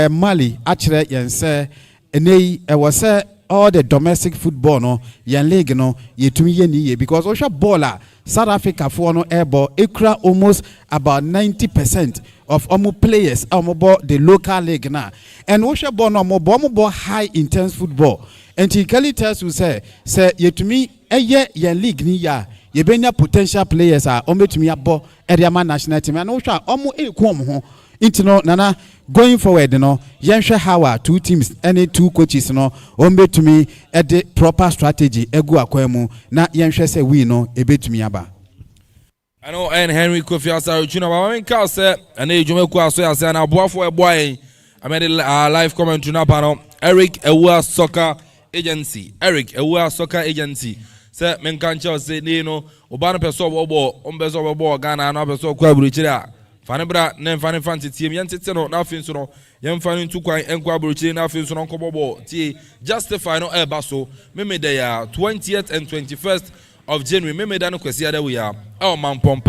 Mali actually yen say enei was say all the domestic football no yen league no yetumi yeni ye because osha baller South Africa for no airball ekra almost about 90% of omo players omo the local league na and osha ball no omo high intense football. And he clearly tells you say yetumi eye ye league ni ya ye benya potential players are ometumi abo Eriama national team and osha omo ekom ho intino nana going forward no yenhwe how two teams any two coaches no ometumi the proper strategy egu akwemu na yenhwe say we no ebetumi aba. I know and Henry Kofi Asare Chuna ba men ka say and ejumeku aso ya say na boafo eboy I made a live comment na panel Eric Ewa Soccer Agency Eric Ewa Soccer Agency say men kan che say ni no oba no person obo ombezo obo Ghana na person kwa buruchire a fane bra na fane fanti tie yen tete no na afin so no yen fane ntu kwan enkwa buruchire na afin so no nkobobo tie justify no eba so me dey 20th and 21st of January me da no kwesi ada we are Mampong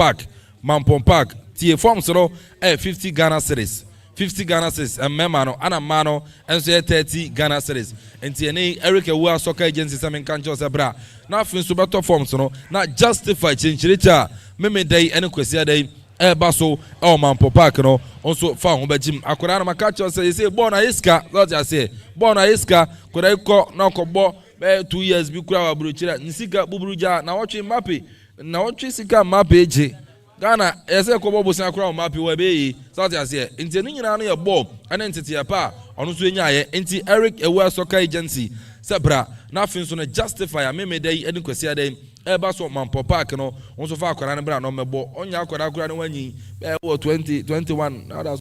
Park tie form so no 50 Ghana cedis 50 Ghana cedis and memano ana mano and so 30 Ghana cedis enti ene Eric Ewa Soccer Agency say men kan cho say bra na afin so beto form so no na justify chinchiricha me dey ene kwesi ada eba so Mampong Park no also fa ho ba jim akora na maka cho say born na iska what I say born na iska kora ko na ko bo 2 years bi kura wa buruchira nsika buburuja na watwe mape na watwe sika mape eje Ghana ese ko bobo san kura mape wa be yi so that say enti ni nyina no ye bob ana ntete ya pa ono so enya ye enti Eric Ewa Soccer Agency sabra na afin so na justify me dey eni kwasi adai eba so Mampong Park no on so fa akora ne bra no mebo onya akora ne wanyi be 2021 now that's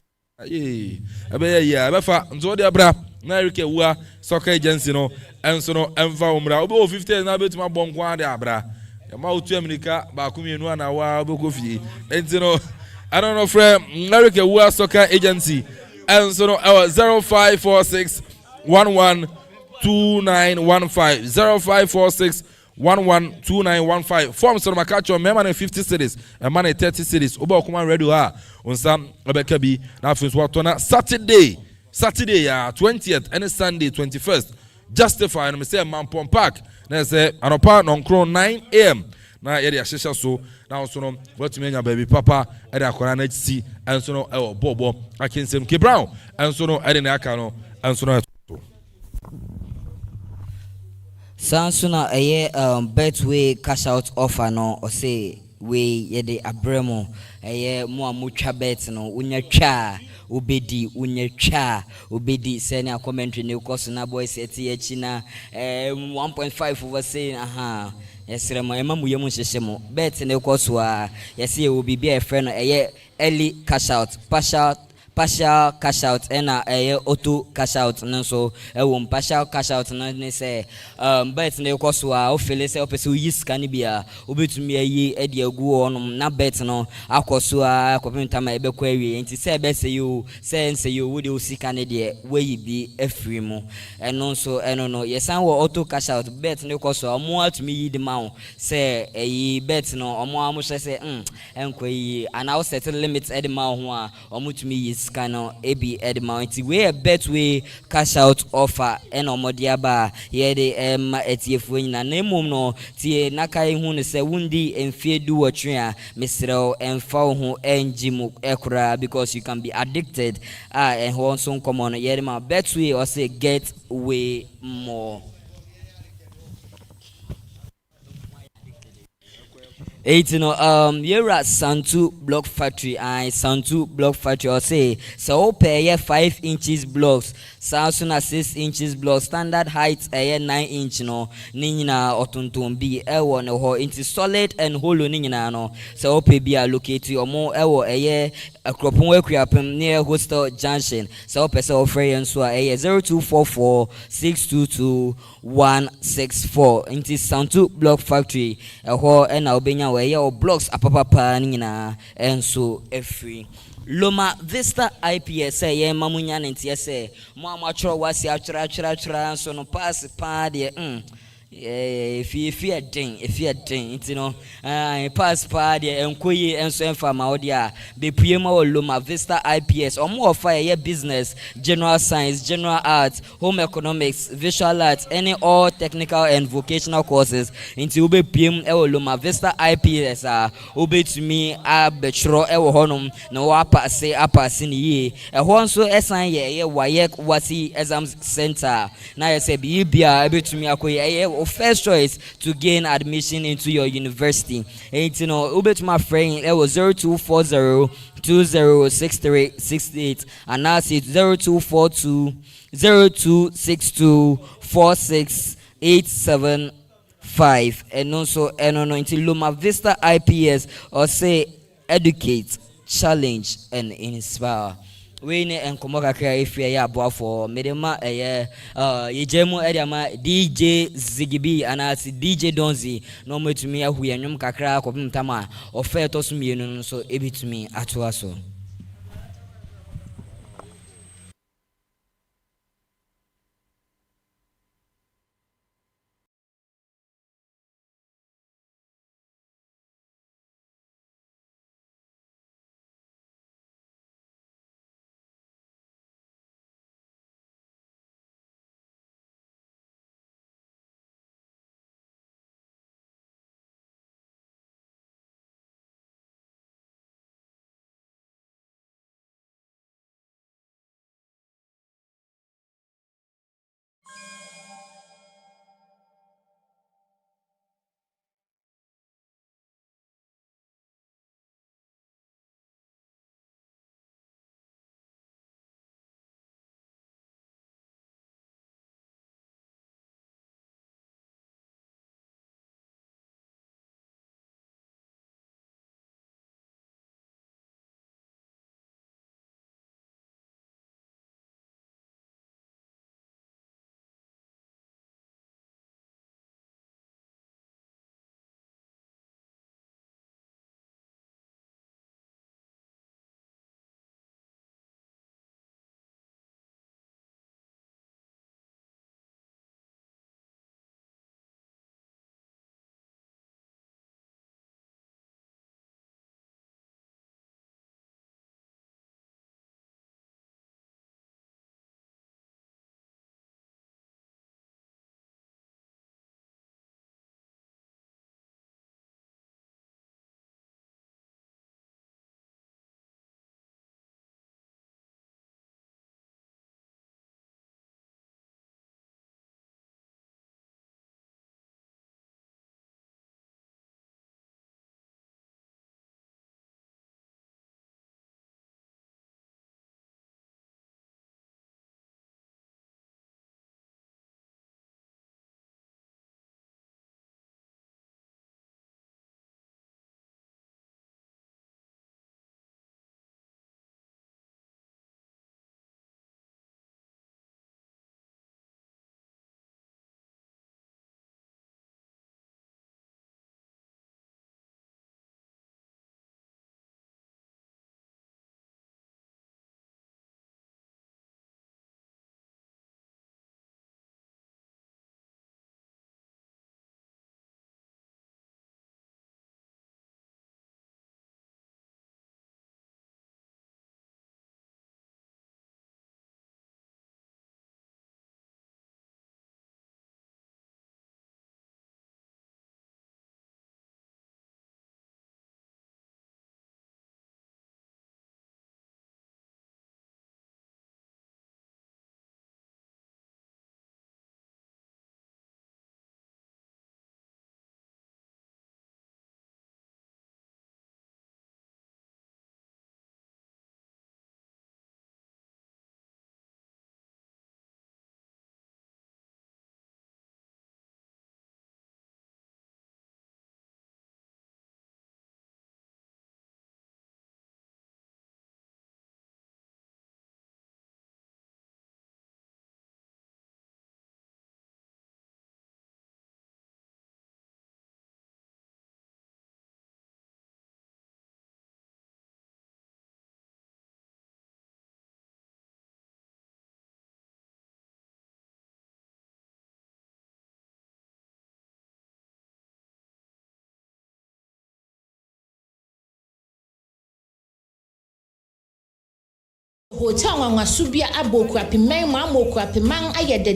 ebe ya ebe fa nzo de bra na Eric Ewa Soccer Agency no enso no emfa umra obe 50 na betuma bom kwa de abra ya ma otu America ba kumienu ana wa obe kofi enti no I don't know friend Eric Ewa Soccer Agency enso no 0546 112915 0546 form so makacho me man 50 cities and man 30 cities oba okuma radio ha onsam obeka bi na afin so wato na Saturday ya 20th and Sunday 21st justify no me say Mampong Park na say anopa nonkro 9 am na ye de ahihia so na so no watumi nya baby papa e de akora na chi enso no e bobo akensem K Brown enso no e de na aka no enso no Sansuna Betway cash out offer no or say we ye de abremo mo amutwa bet no unya twa obedi unya twa obedi senior commentary ne course na boys eti echi na 1.5 over saying aha yesere mo ema mu yemu hyehye bet ne course wa yesi e obi bia e friend no early cash out partial cash out and auto cash out so partial cash out no say bet na cost wa o feel say o pese o yiska ni bia obetumi ayi e de agu onum na bet no akoso a kopenta ma ebe kwa awie nti say be say you wo de o sika ne de we bi afiri mu eno so eno no yesan wo auto cash out bet na cost wa mo atumi yi de ma say eyi bet no omo amu say enko yi ana o set limit e de ma ho a omo tumi yi scanner ebi edmount we a bet we cash out offer and omodiaba here the etiefo nyina na emom no tie naka hu ne se wundi emfie du watwe a mesrel emfa ho enjimu ekura because you can be addicted and ho so common here ma bet we or say get way more. You're at Santu Block Factory. I Santu Block Factory. Or say so pay 5 inches blocks. Samsung 6 inches blocks. Standard height 9 inch no. Nina otuntum bi ewo no ho into solid and hollow nina no. So pay be allocated or more ewo Akropong-Akuapem near Hostel Junction. So pesa offer and so 0244 622 164 into Santu Block Factory. And Albania where your blocks apapa nina and so free. Loma Vista IPS ye mamunya ntia se mo amachro wasi achra so no pass pa de if you are ding you know pass pa de enkoyi enso enfa ma odia be puema o Loma Vista IPS or more fire ye business general science general arts home economics visual arts any all technical and vocational courses into ube pm e o Loma Vista IPS ube to me a betro e wo honum na wa pass ni ye e ho nso esan ye wayek wasi exam center na ye say bi bia e to me akoye first choice to gain admission into your university. And you know, ube to my friend, it was 0240 206368 and now it's 0242 0262 46875 and also into Loma Vista IPS or say educate, challenge and inspire. We ne enkomo kakra efia ya aboafo medema yejemu ediama DJ Zigibi anasi DJ Donzi no metumi ahu yenwum kakra akopim tama ofe to so mienu so ebitumi atoa so. Hotel Wanwasubia Akuffo ma Akuffo aye de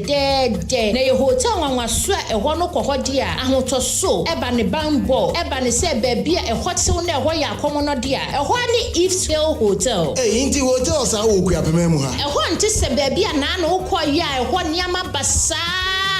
na ye hotel Wanwasu eho no kohodia ahotoso eba ne bambo eba ne se bebia ehotew na eho ya akomo no dia eho ne Ifsale Hotel inti hotel sa Akuffo mu ha eho nti se bebia na na ukoya eho niama basa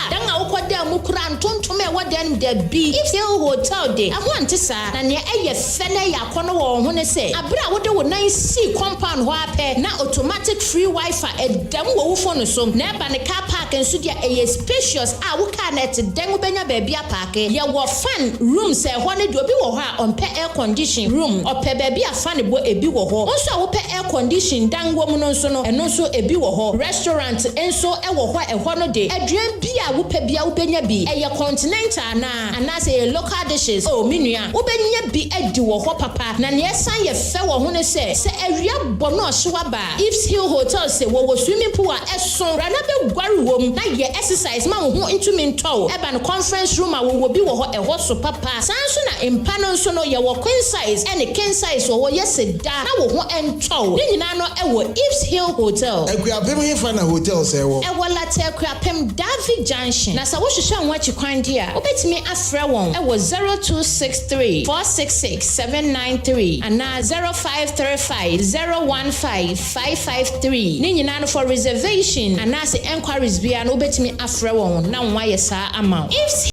danga ukoda mukura ntontom e wadan da bi Ifsale Hotel de aho nti sa na ne eye fene ya akono wo ho ne se abra wo de wo nan si compound ho ape na automatic free Wi-Fi edam wo phone so na eba ne car park enso dia eye spacious a wo car net den wo benya baby a park ye wo fan room se ho ne de obi wo ho a on air condition room ope baby a fan bo ebi wo ho onso a wo pe air condition dan wo mu no so no eno so ebi wo ho restaurant enso e wo ho e ho no de aduan bi a wo pe bia wo benya bi eye continental na say local dishes oh minua wo benya bi edi wo ho papa na ne san ye fe wo ho ne se awia bono ohwa ba Ifsale Hotel se wo swimming pool a eson rana be gware wom na ye exercise ma wo ho intumi nto eba no conference room a wo bi wo ho e ho so papa sanso na empa no so no ye wo queen size and king size wo ye seda na wo ho ento ni nyina no e wo Ifsale Hotel Akuffo he fa na hotel se wo e wo late Akuffo David Junction na sa wo hwehwe nwa chikwan dia obetimi afrɛ won e wo 0263 466 793 ana 0535 015 553 ni nyina no for reservation and as enquiries bia no betimi afrɛ won na nwa yesa amount if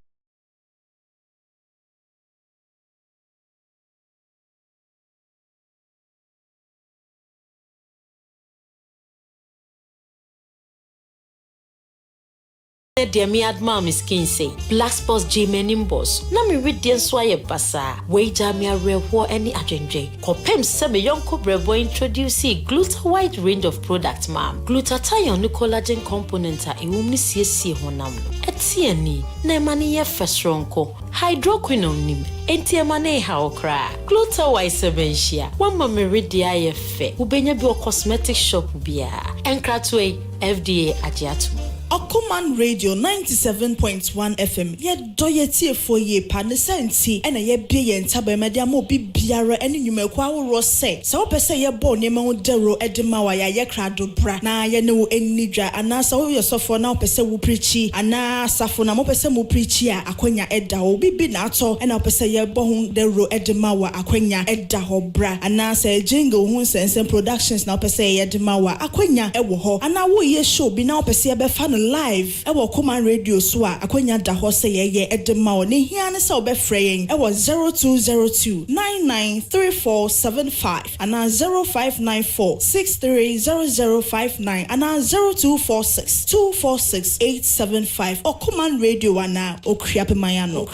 dear me adma miskin say black spots J boss na me read den so aye basa we jamia rewo any adwenje kopem se me yonko brebo introduce Gluta wide range of products ma'am glutathione no collagen component a ewum ni siesie honam etie ni na mani ye fesronko hydroquinone nim enti emane ha okra Gluta wide sebenshia wamma me read dia ye fe ubenya bi o cosmetic shop bia enkratwe FDA agiatu Okuman Radio 97.1 FM ye doye tie fo ye pa ne senti ena ye bie ye ntaba media mo bi biara ene nwumaku aworo se wo pese ye bo ne ma wo dero edema wa ya ye krado bra na ye ne wo enidwa ana sa wo yosofo na wo pese wo preachi ana safo na mo pese mo preachi a akonya eda wo bibi na ato ena wo pese ye bo hu dero edema wa akonya eda ho bra ana sa jingle hu sense productions na wo pese ye edema wa akonya ewo ho ana wo ye show bi na wo pese ye be fa live ewo Okuman Radio so a akonya da ho se ye edema o ne hia ne se obefre yen ewo 0202 993475 ana 0594 630059 ana 0246 246875 Okuman Radio ana Okuapemayano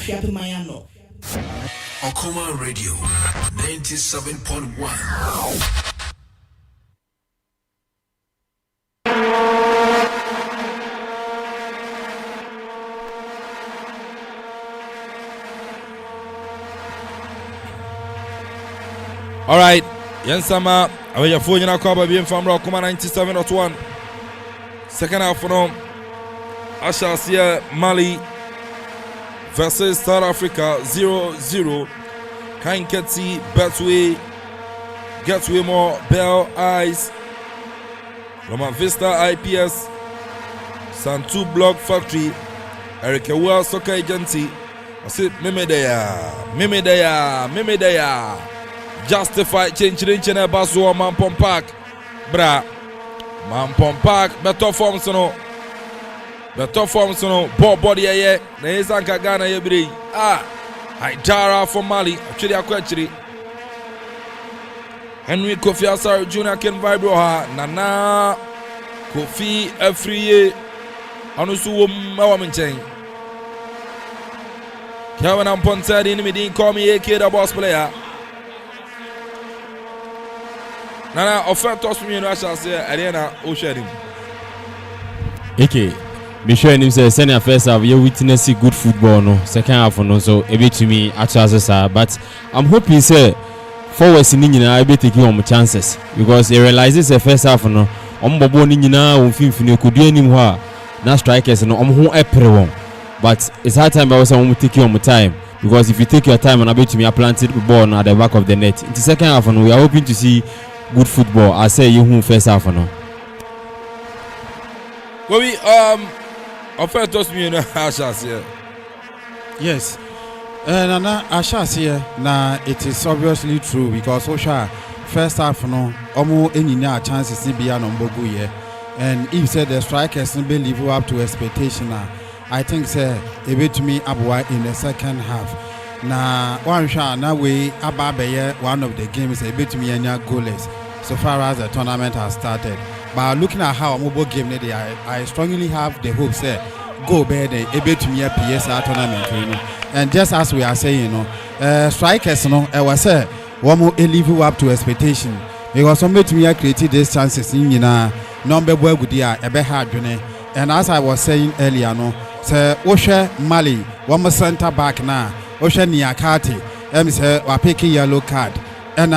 Okuman Radio 97.1. All right, Yansama, I will phone you now. Cover being from Okuman 97.1. Second half no, I shall see Mali versus South Africa 0-0. Kanketi, Betway, Getway more, Bell Eyes, Loma Vista IPS, Santu Block Factory, Erika Well Soccer Agency. I said, Meme Daya. Justify change na baso Mampom Park bra Mampom Park better forms no body ye na izanka Ghana ye bri Haidara for Mali actually akwachiri Henry Kofi Asare Junior Ken Vibro ha Nana Kofi Afriye anusu wo mawa menchen Kevin Ampontadi ni me call me AK the boss player Nana offer toss me no shall say Arena o sharing. Okay. Be sure him say senior first half you witness good football no second half no so a bit to me actually sir but I'm hoping say forwards ni nyina I be taking on chances because he realizes the first half no ombobo ni nyina won finfini okudu anim ho a na strikers no ho epre won but it's hard time I was taking on time because if you take your time and I bet to me I planted the ball at the back of the net in the second half no we are hoping to see good football. I say you who first half no. We offer toss me na Ashas here. Yes. Nana Ashas here. Now it is obviously true because Osha first half no almost any chances to be an umbogu here. And if said the strikers will live up to expectation, I think say a bit to me Abwa in the second half. Na one shot na way Ababe one of the games a bit to me and goalless so far as the tournament has started. But looking at how a mobile game I strongly have the hope say go bed a bit to me a PSR tournament, you know. And just as we are saying, strikers I was say one more live up to expectation because some bit to me created these chances in number boy good year a bit hard, and as I was saying earlier, no, say Osha Mali, one more center back now. Osha Niakati, say wapiki yellow card, and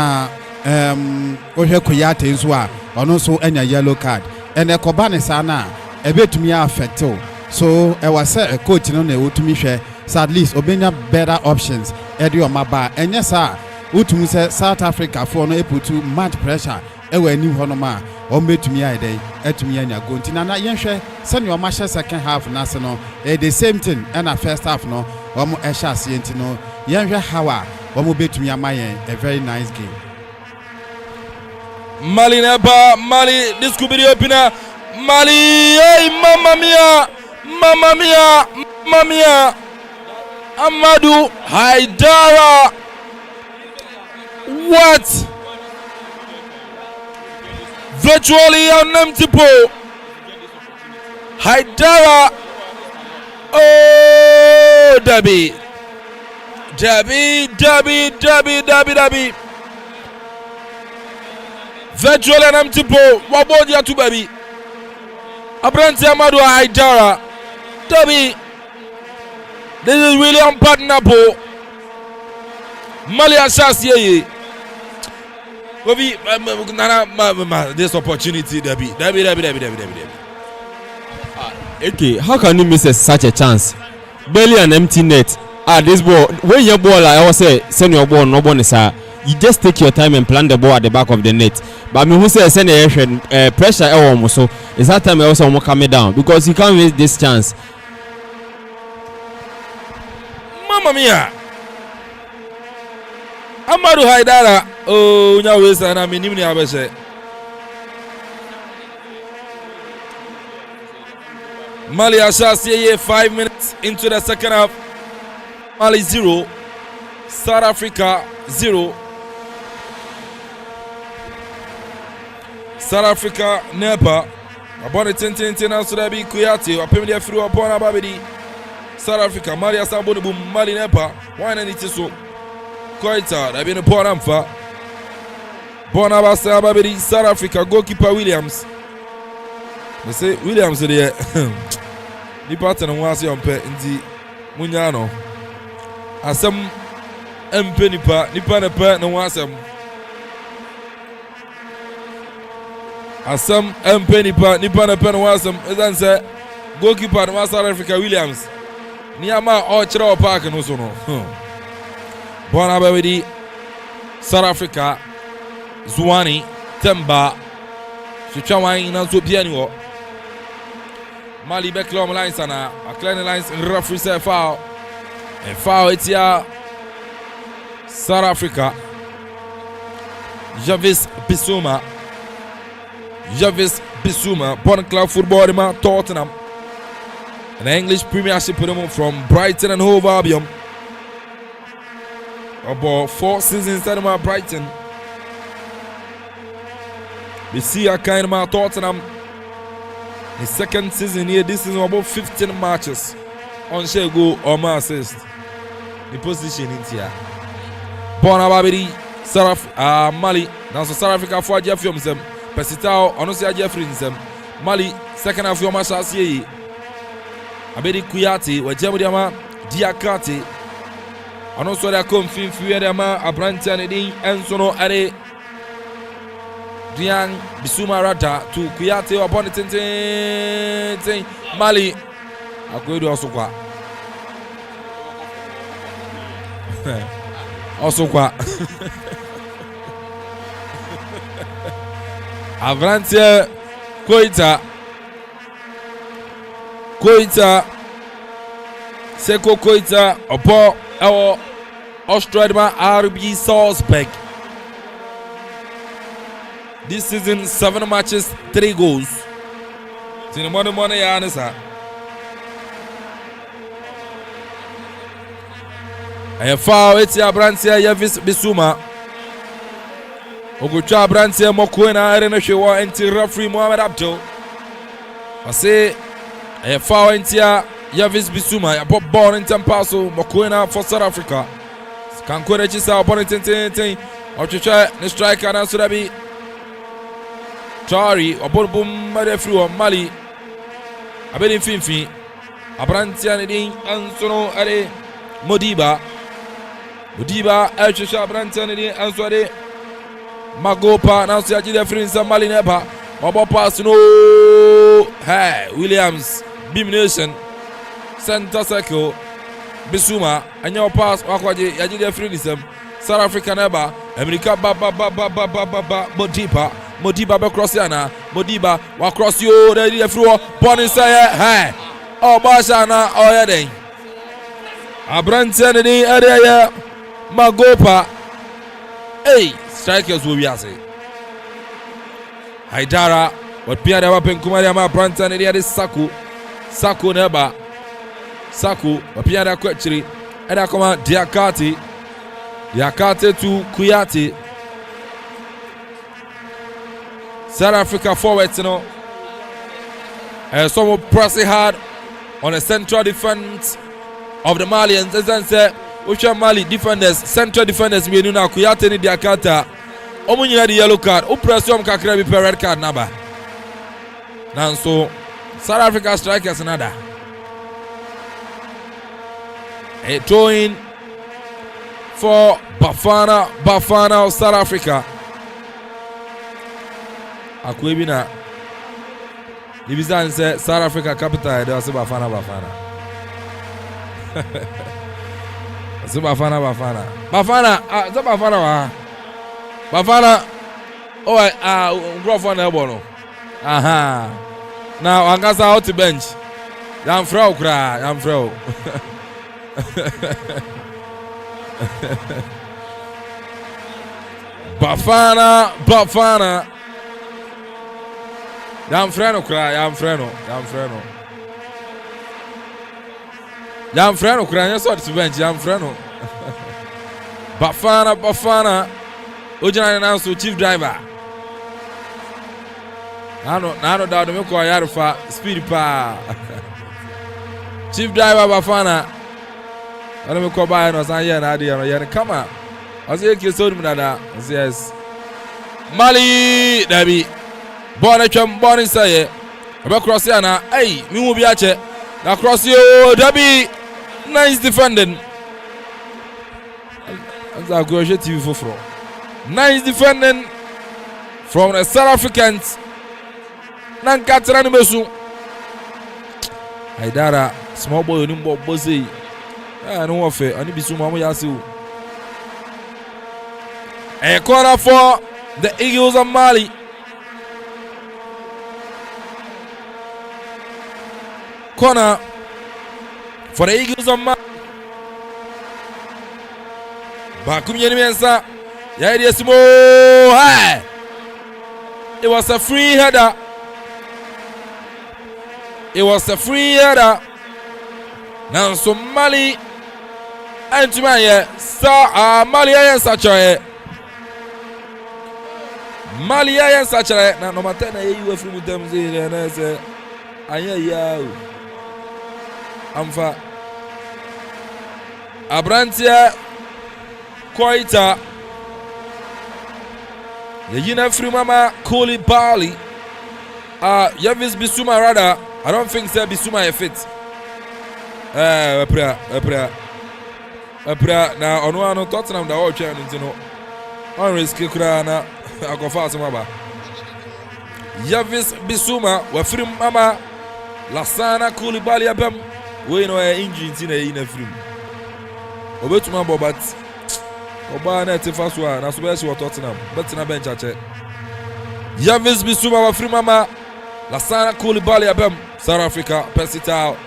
Osha Kuyate is one, or also any yellow card, and the Kobane Sana a bit to me affected. So I was a coach in the Utumisha, so at least obeying better options, Edio Maba, and yes, sir, Utumise South Africa for no able to much pressure. Ewe ni honoma o metumi aide etumi anya go ntina na yenhwe send your match second half na se no the same thing and a first half no o mo ehya ase ntino yenhwe hawa o mo betumi amayen a very nice game. Mali nepa Mali this could be the opener. Mali hey mamma mia Amadou Haidara. What? Virtually an empty pole. Haidara. Oh, Debbie. Virtually an empty pole. What about you two, baby? Abranti Amadou Haidara. Debbie. This is really unpardonable. Mali Asasi. This opportunity, Debbie. Okay, how can you miss such a chance? Barely an empty net. This ball, when your ball, I always say, send your ball, no bonus. You just take your time and plant the ball at the back of the net. But I mean, who says send a pressure almost so it's that time I also want coming down because you can't miss this chance. Mamma mia! Amadou Haidara. Oh, now we say na minimum abese. Mali Asasi 5 minutes into the second half. Mali 0, South Africa 0. South Africa nepa. Abone tintin na so da bi Kuyate. Apem dia free upon ababedi. South Africa Mali Asaboni bum Mali nepa. Why na niti so? Koita, da been a poor amfa. Bonabasa Babedi, South Africa, goalkeeper Williams. They say Williams there. The pattern was your pet in the Munyano. As some Nipa pet no was some. As some Nipa pen was some, as I said, goalkeeper South Africa Williams. Niama Orchard Park and also no. Bonabedi, South Africa, Zwane, Temba, Suchawai, Nanzo Piano, Mali Becklom lines and a clean lines in referee say foul. And foul it's here. South Africa, Javis Bissouma, Bon Club Football Tottenham, an English Premiership from Brighton and Hove Albion. About 4 seasons at Brighton. We see a kind of Tottenham. The second season here, this is about 15 matches. On share go or my assist. The position in here. Bonababedi, Mali. Now so South Africa for Jeffrey himself. Pesitao, Onosia Jeffrey himself. Mali, second half of your match as ye. Abedi Kuyate, where Jemodiama, Diakate. And also they come fin Fiadama, Abranti and Edin, and Sono Ade Dian Bissouma Rata to Kuyate upon it. Mali. I go to Osokwa. Avrantia Koita Seko Koita Opo Ewo Australia RB Salzburg. This season 7 matches 3 goals. Sini money ya anisa. Aya foul eti Abrantia Yavis Bissouma. Ogucha Abrantia Mokwena Arena Shewa enti referee Mohamed Abdul. Ase aya foul enti Yavis Bissouma. Ya pop ball in Tampaso Mokwena for South Africa. Kankore chisa opponent ten. Ochucha ne striker na Surabi. Chari opon bum referee o Mali. Abedi finfin. Abrantia ne din ansono are Modiba Elchisha Abrantia ne din ansore Magopa na so yaji referee in Mali neba. Obo pass no. Hey, Williams Bimnation center circle Bissouma anyo pass wakwaje yaji referee in South Africa neba. America ba Modiba be cross yana. Modiba wa cross yo ready the through born inside. Hey. Oh Bashana oh yeah then. Abrantia ne din area Magopa. Hey, strikers will be ase. Haidara what pia da wapen kumari ama Abrantia ne din Saku neba. Saku what pia da kwechiri. Eda koma Diakate to Kuyate. South Africa forwards, you know. Some pressing hard on the central defense of the Malians. As I said, which are Mali defenders, central defenders, we know Kuyate ni Diakata. Omunyi had the yellow card. Upressium kakra be red card number. Now so South Africa strikers another. A throw in for Bafana of South Africa. Akwebina. Division say South Africa capital. They also Bafana. It's Bafana. Bafana wa. Bafana. Oh, grow for na bono. Aha. Now angasa out to bench. Yam frau. Bafana. Yam freno. Yes, what to bench. Yam freno. Bafana. Ojana announce chief driver. Nano doubt me ko yarufa speed pa. Chief driver Bafana. Ana me ko buy no san here na ade no here come on. I say ke so dum nada. Yes. Mali Dabi. Born inside. About cross here now. Hey, me will be at it. Now cross you, Dabi. Nice defending. That's a great TV for. Nice defending from the South Africans. Nankatra ni besu. Haidara small boy ni mbo bozi. No wafe ani bisu mamu yasiu. A corner for the Eagles of Mali. Corner for the Eagles of Mali. Bakum Yenimensa. Yaidi Simo. Hey! It was a free header. Now so Mali and Tumaya Mali and Sacha. Mali and Sacha. Now no matter you from them and I say Amfa Abrantia Koita Yajina Frimama Koli Bali Yavis Bissouma rather. I don't think so Bissouma fit. Now on one Tottenham the whole channel you know. On risk na Akuffo Asumaba. Yavis Bissouma wa free mama Lasana Koulibaly abem we no injury in a free. Obetuma bobat. Oba na te faswa na so be Tottenham. Bet na bench ache. Yavis Bisuma wa free mama. Lasana Koulibaly abem. South Africa Persitao.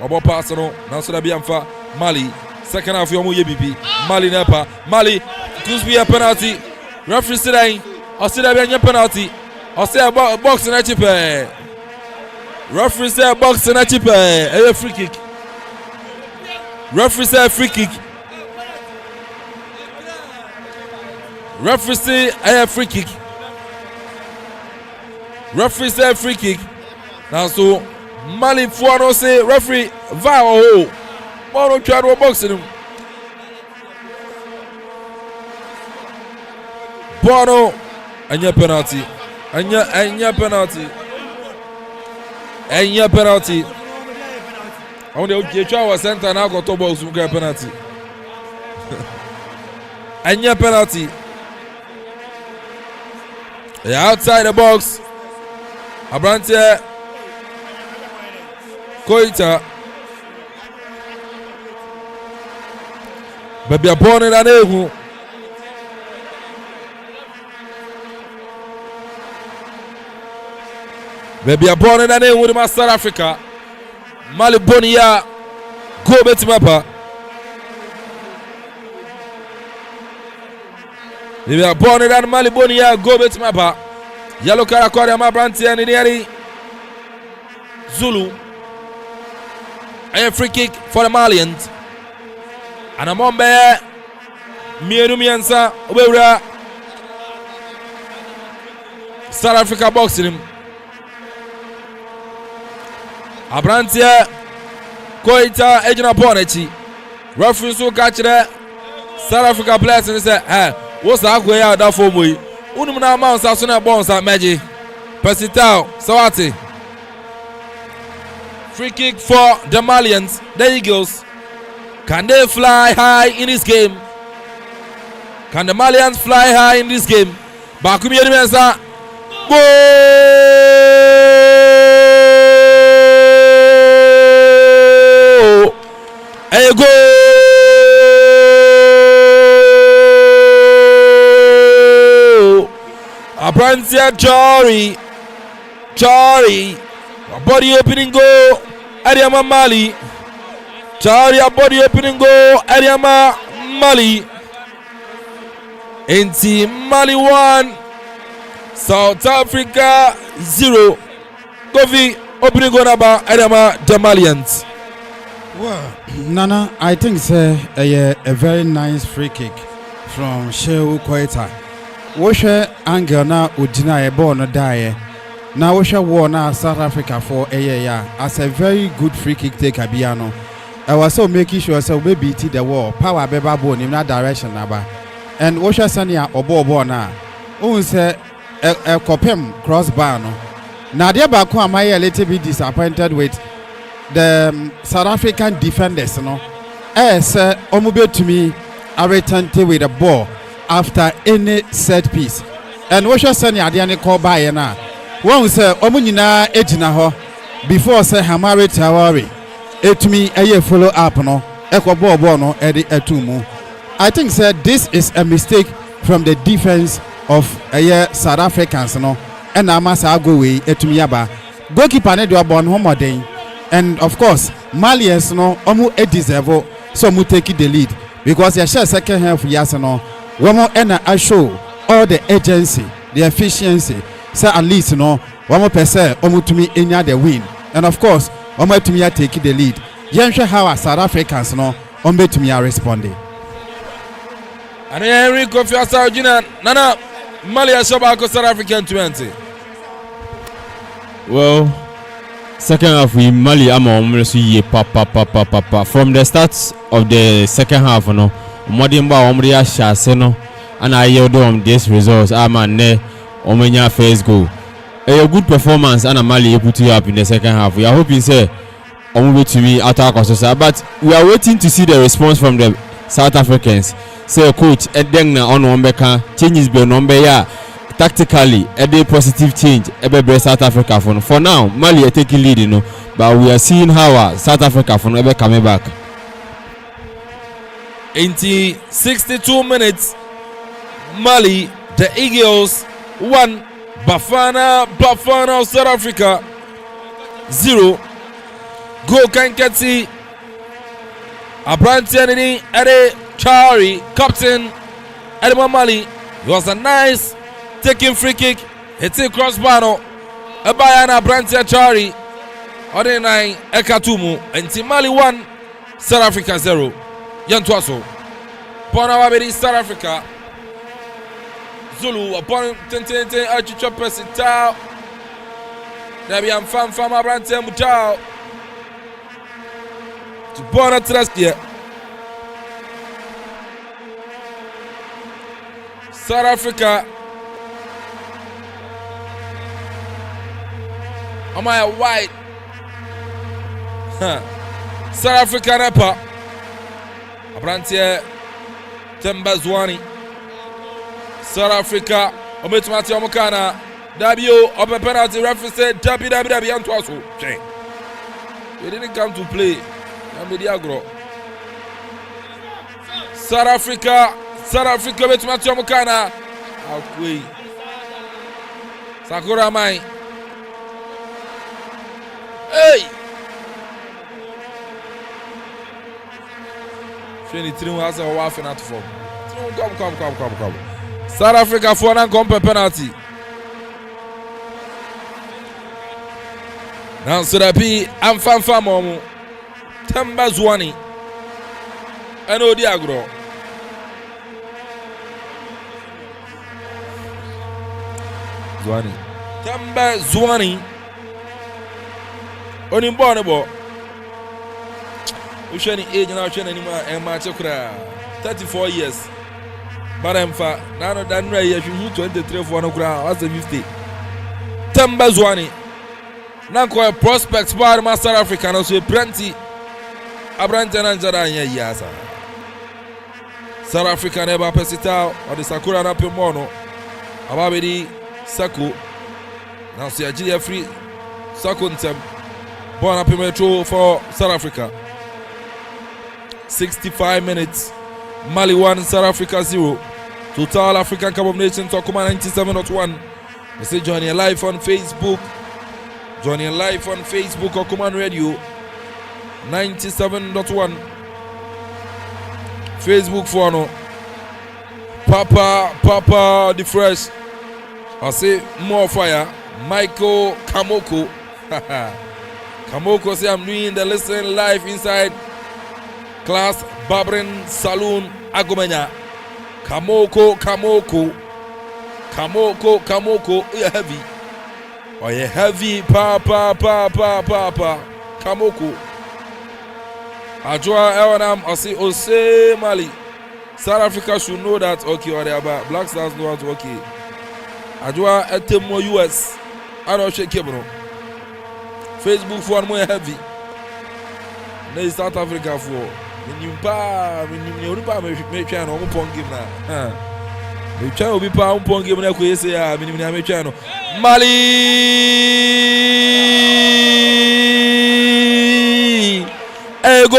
Obo Pasano. Nansona Biamfa. Mali. Second half yomu yebibi. Mali nepa. Mali. Kusbi a penalty. Referee Sidai. Osida Bianya penalty. Osida box na chipe. Referee say box na chipe. A free kick. Referee say free kick. Referee say a free kick. Referee say free kick. Now so Mali Fuano say referee va oh. Mono try to box him. Bono anya penalty. Anya penalty. Anya penalty. I want to get our center now got to box get penalty. Anya penalty. They're outside the box. Abrante Koita. Baby born in an ehu. Baby born in an ehu with my South Africa. Mali Bonia go betimapa. Baby born in an Mali Bonia go betimapa. Yellow Karakoria Mabranti and Iniari Zulu. A free kick for the Malians. And a Mombe Mierumiansa Wera South Africa boxing him. Abrantia Koita Ejina Bonechi. Referee so catch there. South Africa players and say, hey, what's that way out that for me? Unumna Mount Sasuna Bones at Meji. Persitao Sawati. Free kick for the Malians, the Eagles. Can they fly high in this game? Can the Malians fly high in this game? Bakumi Edmensa. Goal! A goal! Abrantia Chari. Body opening goal. Ariama Mali. Chari body opening goal. Ariama Mali. Inti Mali 1. South Africa 0. Kofi opening goal number Ariama the Malians. Well, Nana, I think it's a very nice free kick from Shehu Koita. Washer Angel na Udina Ebo no die. Now Washer war na South Africa for a year as a very good free kick taker Biano. I was so making sure so we beat the wall. Power beba bone in that direction naba. And Washer Sania Obo na. Say a Akropong crossbar no. Now the Baku am a little bit disappointed with the South African defenders no. Omube to me a return with the ball after any set piece. And Washer Sania Adiani call by na. One say Omunina ejina ho before say Hamari Tawari. Etumi eye follow up no. Eko ball no edi etumu. I think said this is a mistake from the defense of South Africans no. And amasa go way etumi yaba. Goalkeeper ne do abon homoden. And of course Malians no omu deserve so mu take the lead because they share second half yasano. Womo ena I show all the agency, the efficiency. Say at least no one more person omutumi enya the win. And of course omutumi take the lead. Yenshe how South Africans no ombetumi responding. And Henry Kofi Asarjina Nana Mali Ashabako South African 20. Well, second half we Mali ama ye pa from the start of the second half no Modimba omri ashase no and I yield on this results ama ne omenya first goal. A good performance and Mali put you up in the second half. We are hoping say to me attack us, but we are waiting to see the response from the South Africans. Say coach Edengna on Wombeka changes be number ya tactically a positive change ebe South Africa for now Mali are taking lead you know, but we are seeing how South Africa for ebe coming back. 62 minutes Mali the Eagles 1 Bafana of South Africa 0. Go Kankati Abrantianini Ede Chari, captain Edema Mali. It was a nice taking free kick, hitting crossbar. Ebayana Abrantia Chari, Ode 9 Ekatumu, and Timali 1, South Africa 0. Yantwaso. Ponawabedi South Africa. Zulu upon Tente Archicho Pesitao. Debian Fam Abrantia Mutao. To Bona Trustia. South Africa. Am I white? South Africa Repa. Abrantia Tembazwani. South Africa. Ometumati Omokana. W. Open penalty. Referee said W. Antwaso. They didn't come to play. South Africa Ometumati Omokana. Akwe. Sakura Mai. Hey! 23 has a wife and at form. Come. South Africa for an comp penalty. Now Surapi and Fanfamomu Tamba Zwani and Odiagro. Zwani Tamba Zwani Onimbornable. We share age now, and match 34 years. But I'm far. Now, Dan Ray, you 23 for no ground. What's the 50? Tamba Zwani. Now, quite prospects, Barima South Africa, and also plenty. Abrantan and Jaranya Yasa. South Africa never pass it out, or the Sakura Napomono. Ababedi Saku. Now, see a GF free Sakuntem. Born up in Metro for South Africa. 65 minutes. Mali 1, South Africa 0. Total African Cup of Nations Tokuma 97.1. We say joining live on Facebook. Okuman Radio 97.1. Facebook for no. Papa the Fresh. I say more fire. Michael Kamoko. Kamoko say I'm doing the listening live inside Class Barbering Saloon Agomenya. Kamoko. You're heavy. Oh, you're heavy. Papa. Kamoko. Ajwa Ewanam. I say Ose Mali. South Africa should know that. Okay, or they about Black Stars know how to okay. Ajwa Etemo US. I don't shake Kebro. Facebook for one more heavy. Then South Africa for. When you channel on game now. The channel be pa on game na ko say ah me channel. Mali ego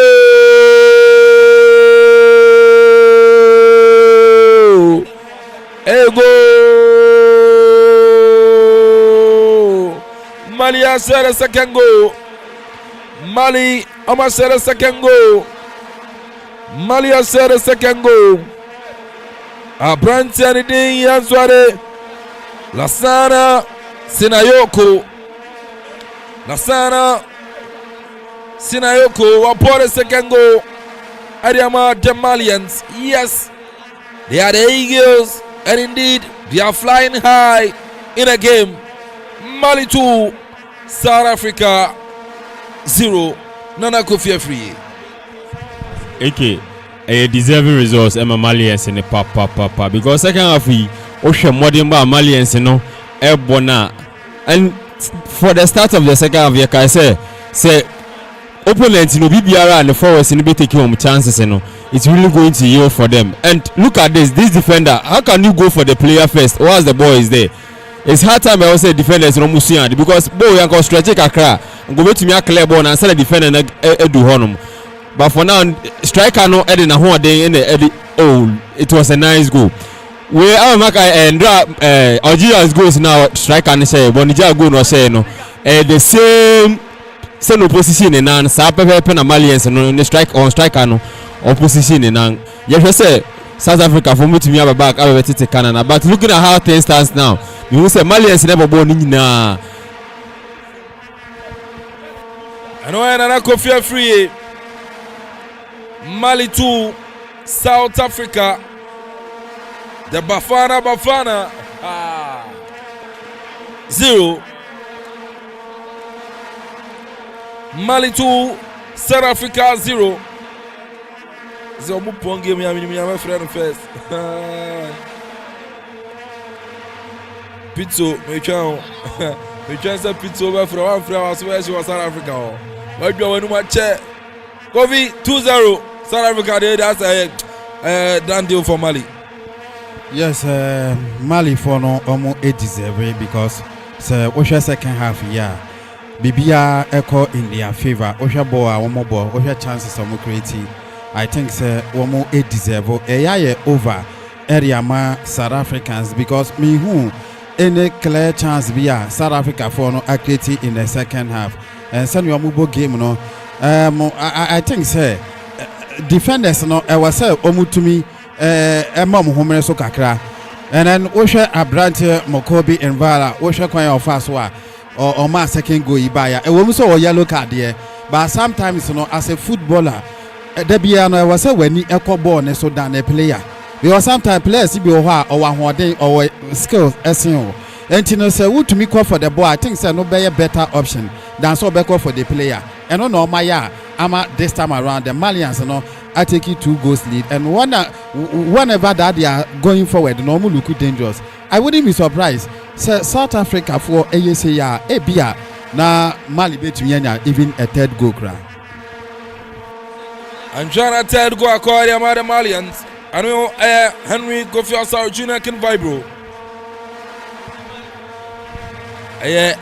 Mali has a second goal. Mali almost had a second goal. Mali has had a second goal. Abrantia Nidin Yansware Lasana Sinayoko upon a second goal. Ariama the Malians. Yes, they are the Eagles, and indeed they are flying high in a game. Mali 2, South Africa 0. Nana Akuffo free. Okay, a deserving results. Emma Malians in the papa because second half we Ocean Modern Bar Malians, Ebona, and for the start of the second half, I say opponents in BBR and the forwards in the taking home chances, it's really going to yield for them. And look at this defender. How can you go for the player first? Whilst the ball is there? It's hard time I will say defenders no musia because boy you can stretch kakra go to me a clear ball and say defender na do honum. But for now striker no edin na ho dey in the oh it was a nice goal. we maka ndra Algeria's goals now striker and say Bonija go no say no the same opposition in nan sa pepe na Malians no striker no opposition in nan you say South Africa for me to me back abetete Canada, but looking at how things stands now you will say Malians never born in na and when Akuffo free Mali 2 South Africa the Bafana 0 Mali 2 South Africa 0 Zomu ponge my friend first Pizzo me say pizzo over from one friend was where she was South Africa but you when much Kofi 2-0 South Africa that's a done deal for Mali. Yes, Mali for no almost 8-0 because Osha second half Bibia echo in their favor. Osha boa one more ball. Osha chances of creating. I think one more 8-0. Over area ma South Africans because me who any clear chance via South Africa for no activity in the second half and send your mobile game no. I think defenders no I was omutumi mom home so kakra and then Osha Abrante Mokobi and Vala Osha Kwaya of us or my second go ibaya a woman saw a yellow card there but sometimes as a footballer Debiano was when he echo born so than a player because sometimes players be or one day or skills SNO and you know say who to me call for the ball I think no be a better option than so back for the player and no my this time around the Malians I take it 2 goals lead and whenever that they are going forward normal look dangerous I wouldn't be surprised say South Africa for ASA Bia na Mali bet even a third goal cry and trying to third goal according to the Malians I know Henry Kofi Junior can vibro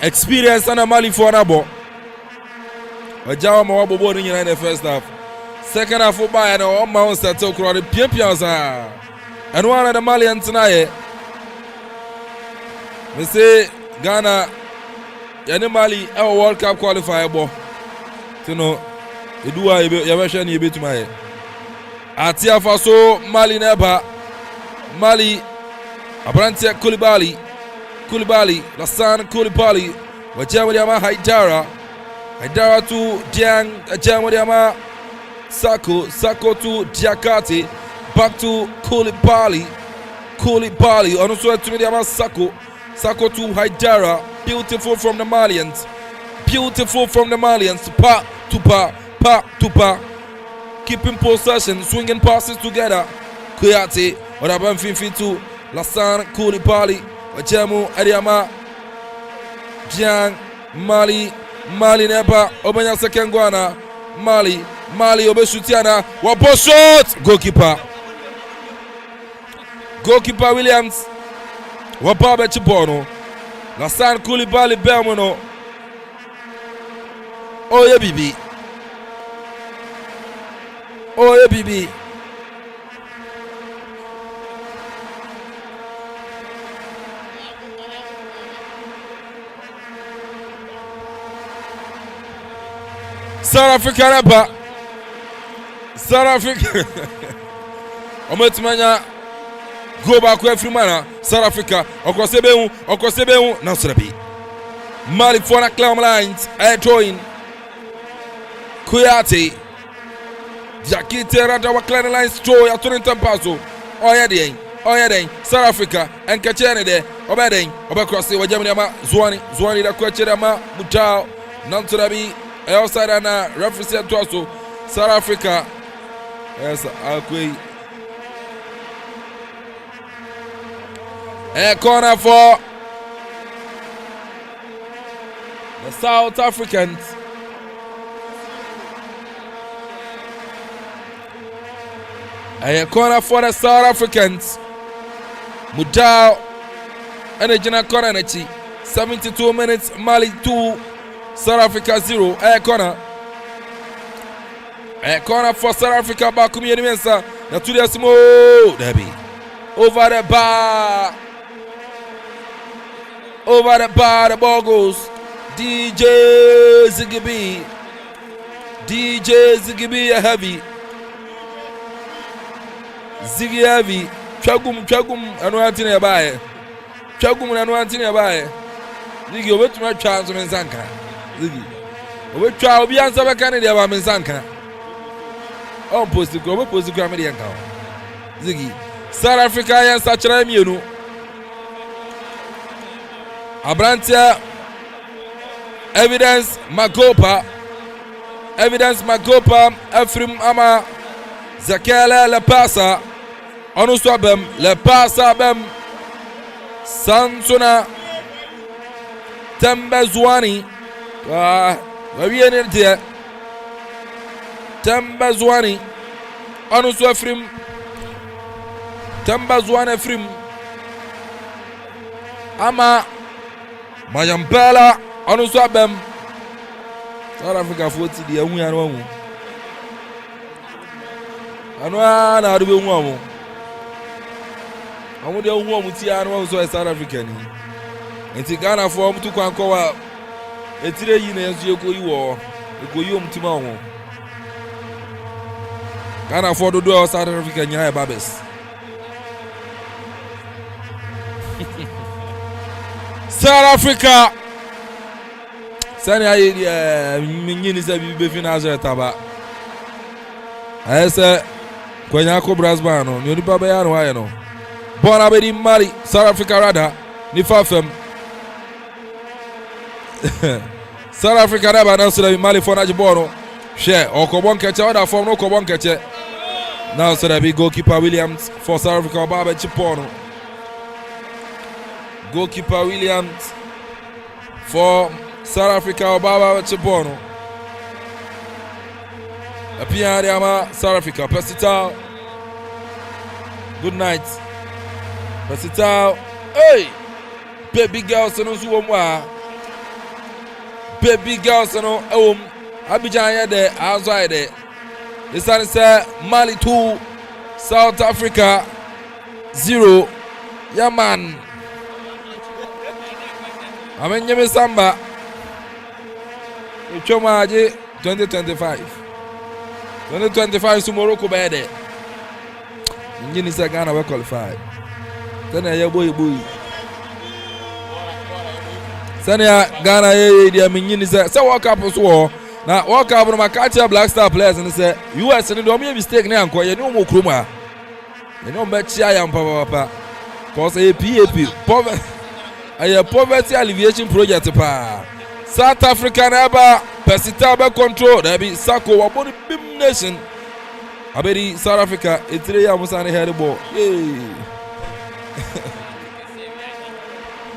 experience and a Mali for an abo Ojawa Mawabo boarding in the first half. Second half for by and all mounts that took crowded Piapiaza. And one of the Malians tonight. We say Ghana Yani Mali our World Cup qualifier bo. You know, you do a version you bit my Atia Faso Mali Neba Mali Abrantia Koulibaly Lassana Koulibaly Wajawadiama Haidara to Diang Jamodiama Sako to Diakate back to Koulibaly on also to Mediama Sako to Haidara beautiful from the Malians pa to pa keeping possession swinging passes together Kouyaté on a ban fin to Lassana Koulibaly Wajamu Adiama Diang Mali Neba Obanya second Guana Mali Obeshutiana Wapo shot goalkeeper Williams Wapabe Chipono Lassana Koulibaly Belmono Oye Bibi South Africa Ometumanya go back every man South Africa Okosebeu Nasrabi Mali for a climb lines air throwing Kouyaté Jakite Rada Waklan lines throw ya turning tampaso Oyeden South Africa and Kachene de Obedeng Obacross Wajamama Zwani da Kwachema Mutao Nansrabi outside and referee to also South Africa. Yes, a corner for the South Africans. A corner for the South Africans. Mudao and a general corner. 72 minutes. Mali 2. South Africa 0. A corner for South Africa. Bakumi Mensa. Na tulia simo. Debi. Over the bar. Over the bar, the ball goes. DJ Zigibi. DJ Zigibi heavy. Ziggy heavy. Chagum, and one thing about Chagum and one thing about Ziggy, over to my chance of Menzanka. Ziggy. Over trial be answer by Canada about Menzanka. On post the go, post the Grammy and cow. Ziggy. South Africa and such a you Abrantia Evidence Magopa Ephraim Ama Zakele Le Pasa Onuswabem Le Pasa Bem Sansuna Tembezwani we in there Tembezwani Onuswafrim Tembezwani Ephraim Ama Mayampela Onuswabem South Africa 40 the anu anu na adu be hu amu amu de hu amu ti anu so South Africa ni enti Ghana for amu tu kwanko wa etire yi na enso ekoyi omtima ho Ghana for do South Africa nya e babes South Africa Sani ayi minyini se bibe financial taba ayese kwanya ko Brasban no ni onipa be ya no aye no bona be di Mali South Africa rada ni fafem South Africa raba na so da Mali for na jibono hwe okobon keche oda form no okobon keche now so da be goalkeeper Williams for South Africa oba be chipono goalkeeper Williams for South Africa Obaba Chipono. Apia Ama South Africa. Pesitao. Good night. Pesitao. Hey! Baby girls no suwomwa. Baby girls no Abidjan de Azwa de. This one say Mali 2 South Africa 0. Yeah man. Amenyeme Samba. Chomaje 2025 Morocco bede ngini sa Ghana we qualify tena ya boy sania Ghana ye dia ngini sa World Cup so na World Cup no makacha Black Star players ni say US ni do me mistake ni anko ye ni mo kroma ye no be chia ya papa cause a PAP poverty alleviation project pa South Africa never Pesitaba control there be Sako waboni bim nation abedi South Africa etire ya musane head ball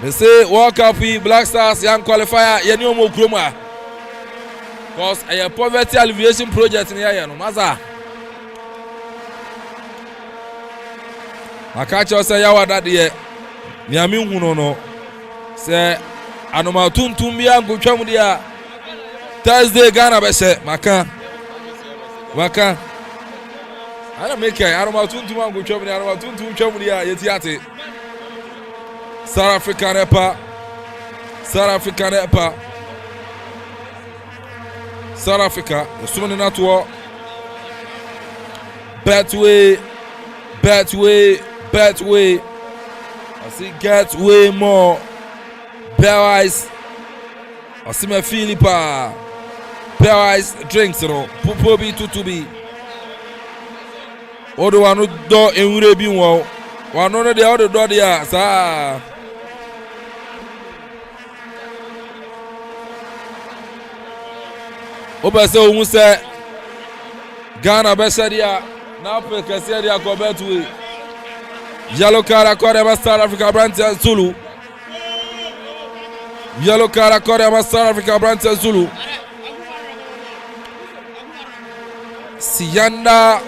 they say World Cup Black Stars young qualifier ye ni omo kroma cause a poverty alleviation project ni ya no maza makacha say ya wada de ni ami hu no say anoma tuntum bia ngotwam dia Thursday Ghana be se maka ana make anoma tuntum ngotwam dia anoma tuntum twam dia yeti ate South Africa nepa South Africa sumene nato betway I see get way more Paradise Asime Philippa Paradise drinks no Pupo bi tutubi Odo wanu do enwure bi won wanu no de odo do dia sa Obese ohun se Ghana be sharia na pe kese dia ko betwe Yellow card accord South Africa brand Zulu Yellow card accord South Africa brand Zulu Sianda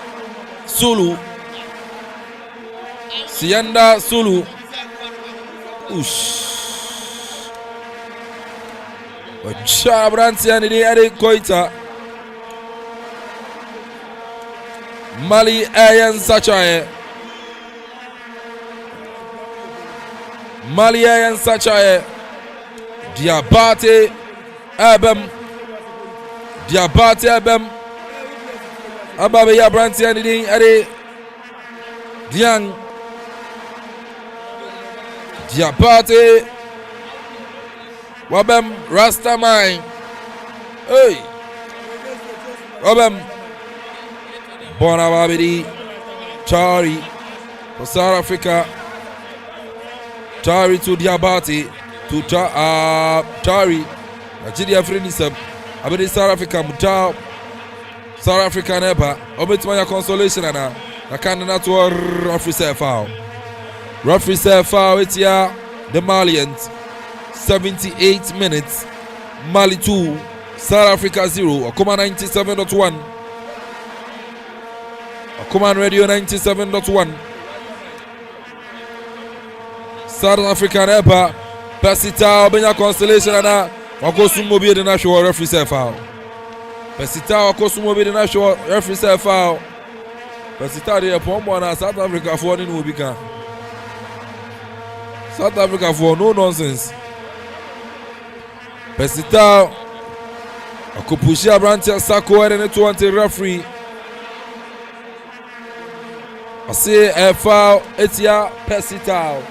Zulu Ush Wacha brand ni ade koita Mali ayan sachaye Malia and Sachaye. Diabate Abem. Diabate Abem. Ababe ya Branti and Ade. Diang. Diabate. Wabem Rastamine. Hey. Wabem. Bonababidi. Tari. For South Africa. Tari to Diabate. To Tari. Nigeria Frenisem. Abedi South Africa Mutal. South Africa never. Obetimaya consolation and I can't not to referee say foul. Referee say foul. It's here. The Malians. 78 minutes. Mali 2. South Africa 0. Akuma 97.1. Akuma Radio 97.1. South Africa never. Pesita Obenya constellation and Wakosumo be the national referee say foul. Pesita Wakosumo be the national referee say foul. Pesita the Pombo and South Africa for any Ubika. South Africa for no nonsense. Pesita Akupushia Brantia Sako and the 20 referee. I say a foul. Etia Pesita.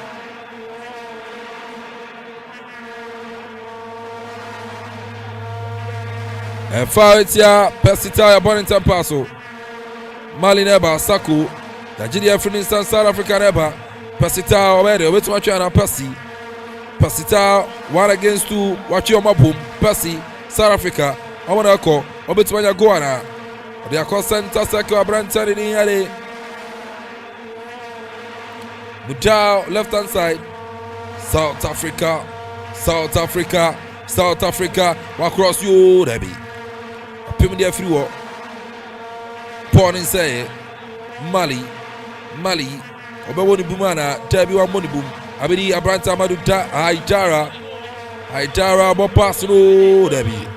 And foul Etia Pesita born in Tampaso. Mali neba Sako. Nigeria for instance South Africa neba. Pesita already. Wait to watch and Pesi. Pesita 1 against 2. Watch your mapum. Pesi. South Africa. I want to call. Obetimanya Goana. They are called Center Circle Branton in Yale. Mujao left hand side. South Africa. South Africa. South Africa. Across you, Debbie. Pim there free walk. Porn say Mali. Mali. Obewoni Bumana. Debbie one money boom. Abidi Abranta Madu Haidara. Haidara bo pass through Debbie.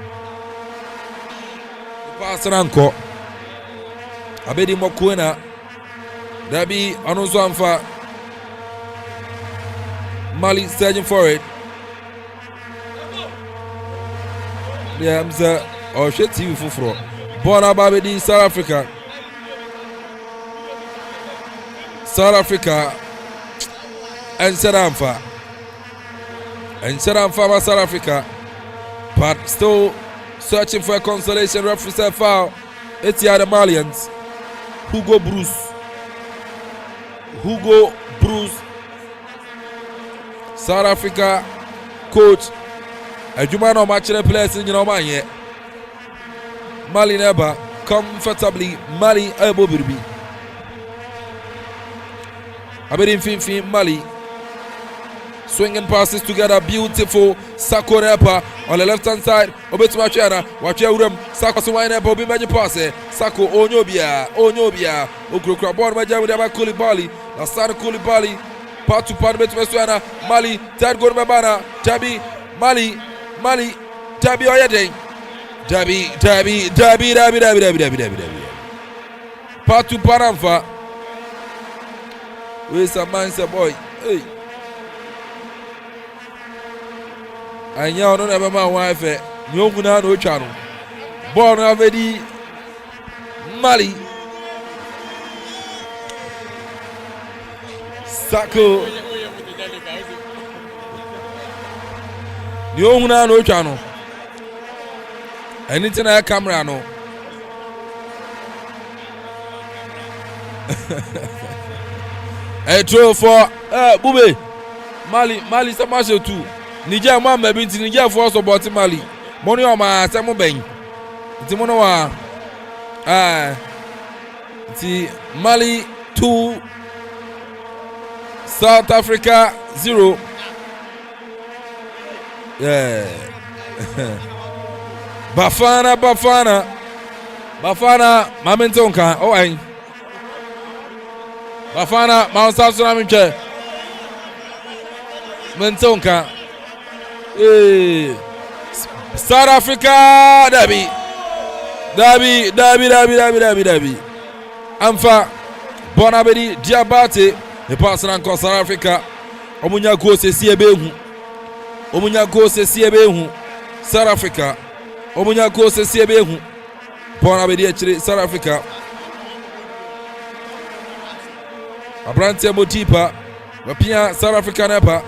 Pass Ranko. Abedi Mokwena. Debbie Anonso Amfa. Mali searching for it. Yeah, I'm the shit TV for Bona Babedi, South Africa. South Africa and Sedamfa. And Sedamfa South Africa. But still searching for a consolation referee said foul. It's the other Malians. Hugo Bruce. South Africa coach. A Juma no match the players in your mind yet. Mali never comfortably. Mali elbow birbi. Abedin Finfin Mali. Swinging passes together. Beautiful. Sako Nepa on the left hand side. Obetumachana. Watch your room. Sako Suwaina Bobby Magic pass. Sako Onyobia. Okrokra born by Jabba Koulibaly. Nassan Koulibaly. Part to part Betuana. Mali. Third goal Mabana. Tabi. Mali. Tabi Oyede. Tabi. Part to Paramfa. Where's a man, boy? Hey. I know no never my wife. No no channel. Born already. Mali. Sako. No channel. Anything I camera no. A throw for Bube. Mali Samasho too. Niger Mama Binti Niger force about Mali. Money on my Samu Bang. Timonoa. Mali 2. South Africa 0. Yeah. Bafana. Mamentonka. Oh, I. Bafana, Mount South Sunaminche. Mentonka. South Africa, Dabi. Amfa, Bonabedi, Diabate, the pass on South Africa. Omunya goal sesi ebehu. Omunya goal sesi ebehu. South Africa. Omunya goal sesi ebehu. Bona bedi echire South Africa. Abrante Motipa. Wapia South Africa nepa.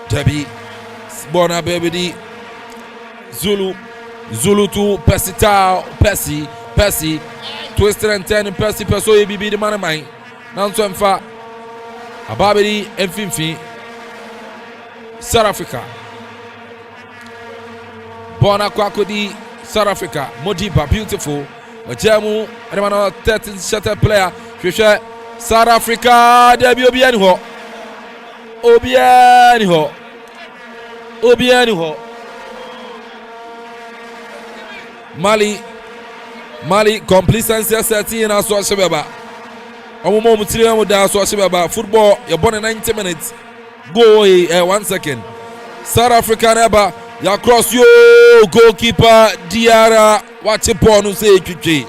Debi. Bona bedi. Zulu to Percy. Twisted and turning Percy Perso bibi the man of mine. Nanso emfa. Ababedi emfimfi. South Africa. Bona Kwakodi South Africa. Modiba beautiful. Ojemu Remano 13 shatter player. Hwehwe South Africa debi obiani ho. Mali complacency asserting in Aso Shebeba. Omo mutire mu da Aso Shebeba. Football you born in 90 minutes. Go away 1 second. South Africa neba ya cross yo goalkeeper Diarra watch it ball say twitwe.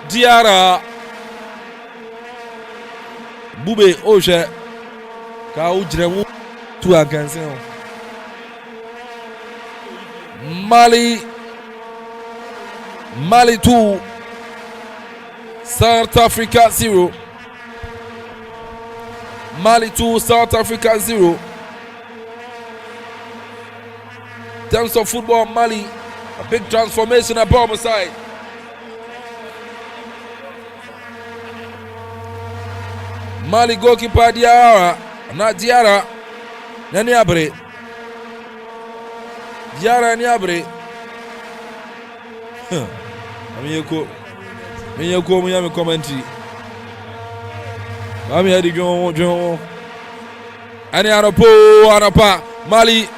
Diarra Bube Oje ka ujremu tu aganse. Mali 2, South Africa 0. Mali 2, South Africa 0. In terms of football, Mali, a big transformation at bottom side. Mali goalkeeper Diarra, not Diarra, Niabre. Diarra Niabre. Menyeko me commentary. Ami adi John. Ani arapa Mali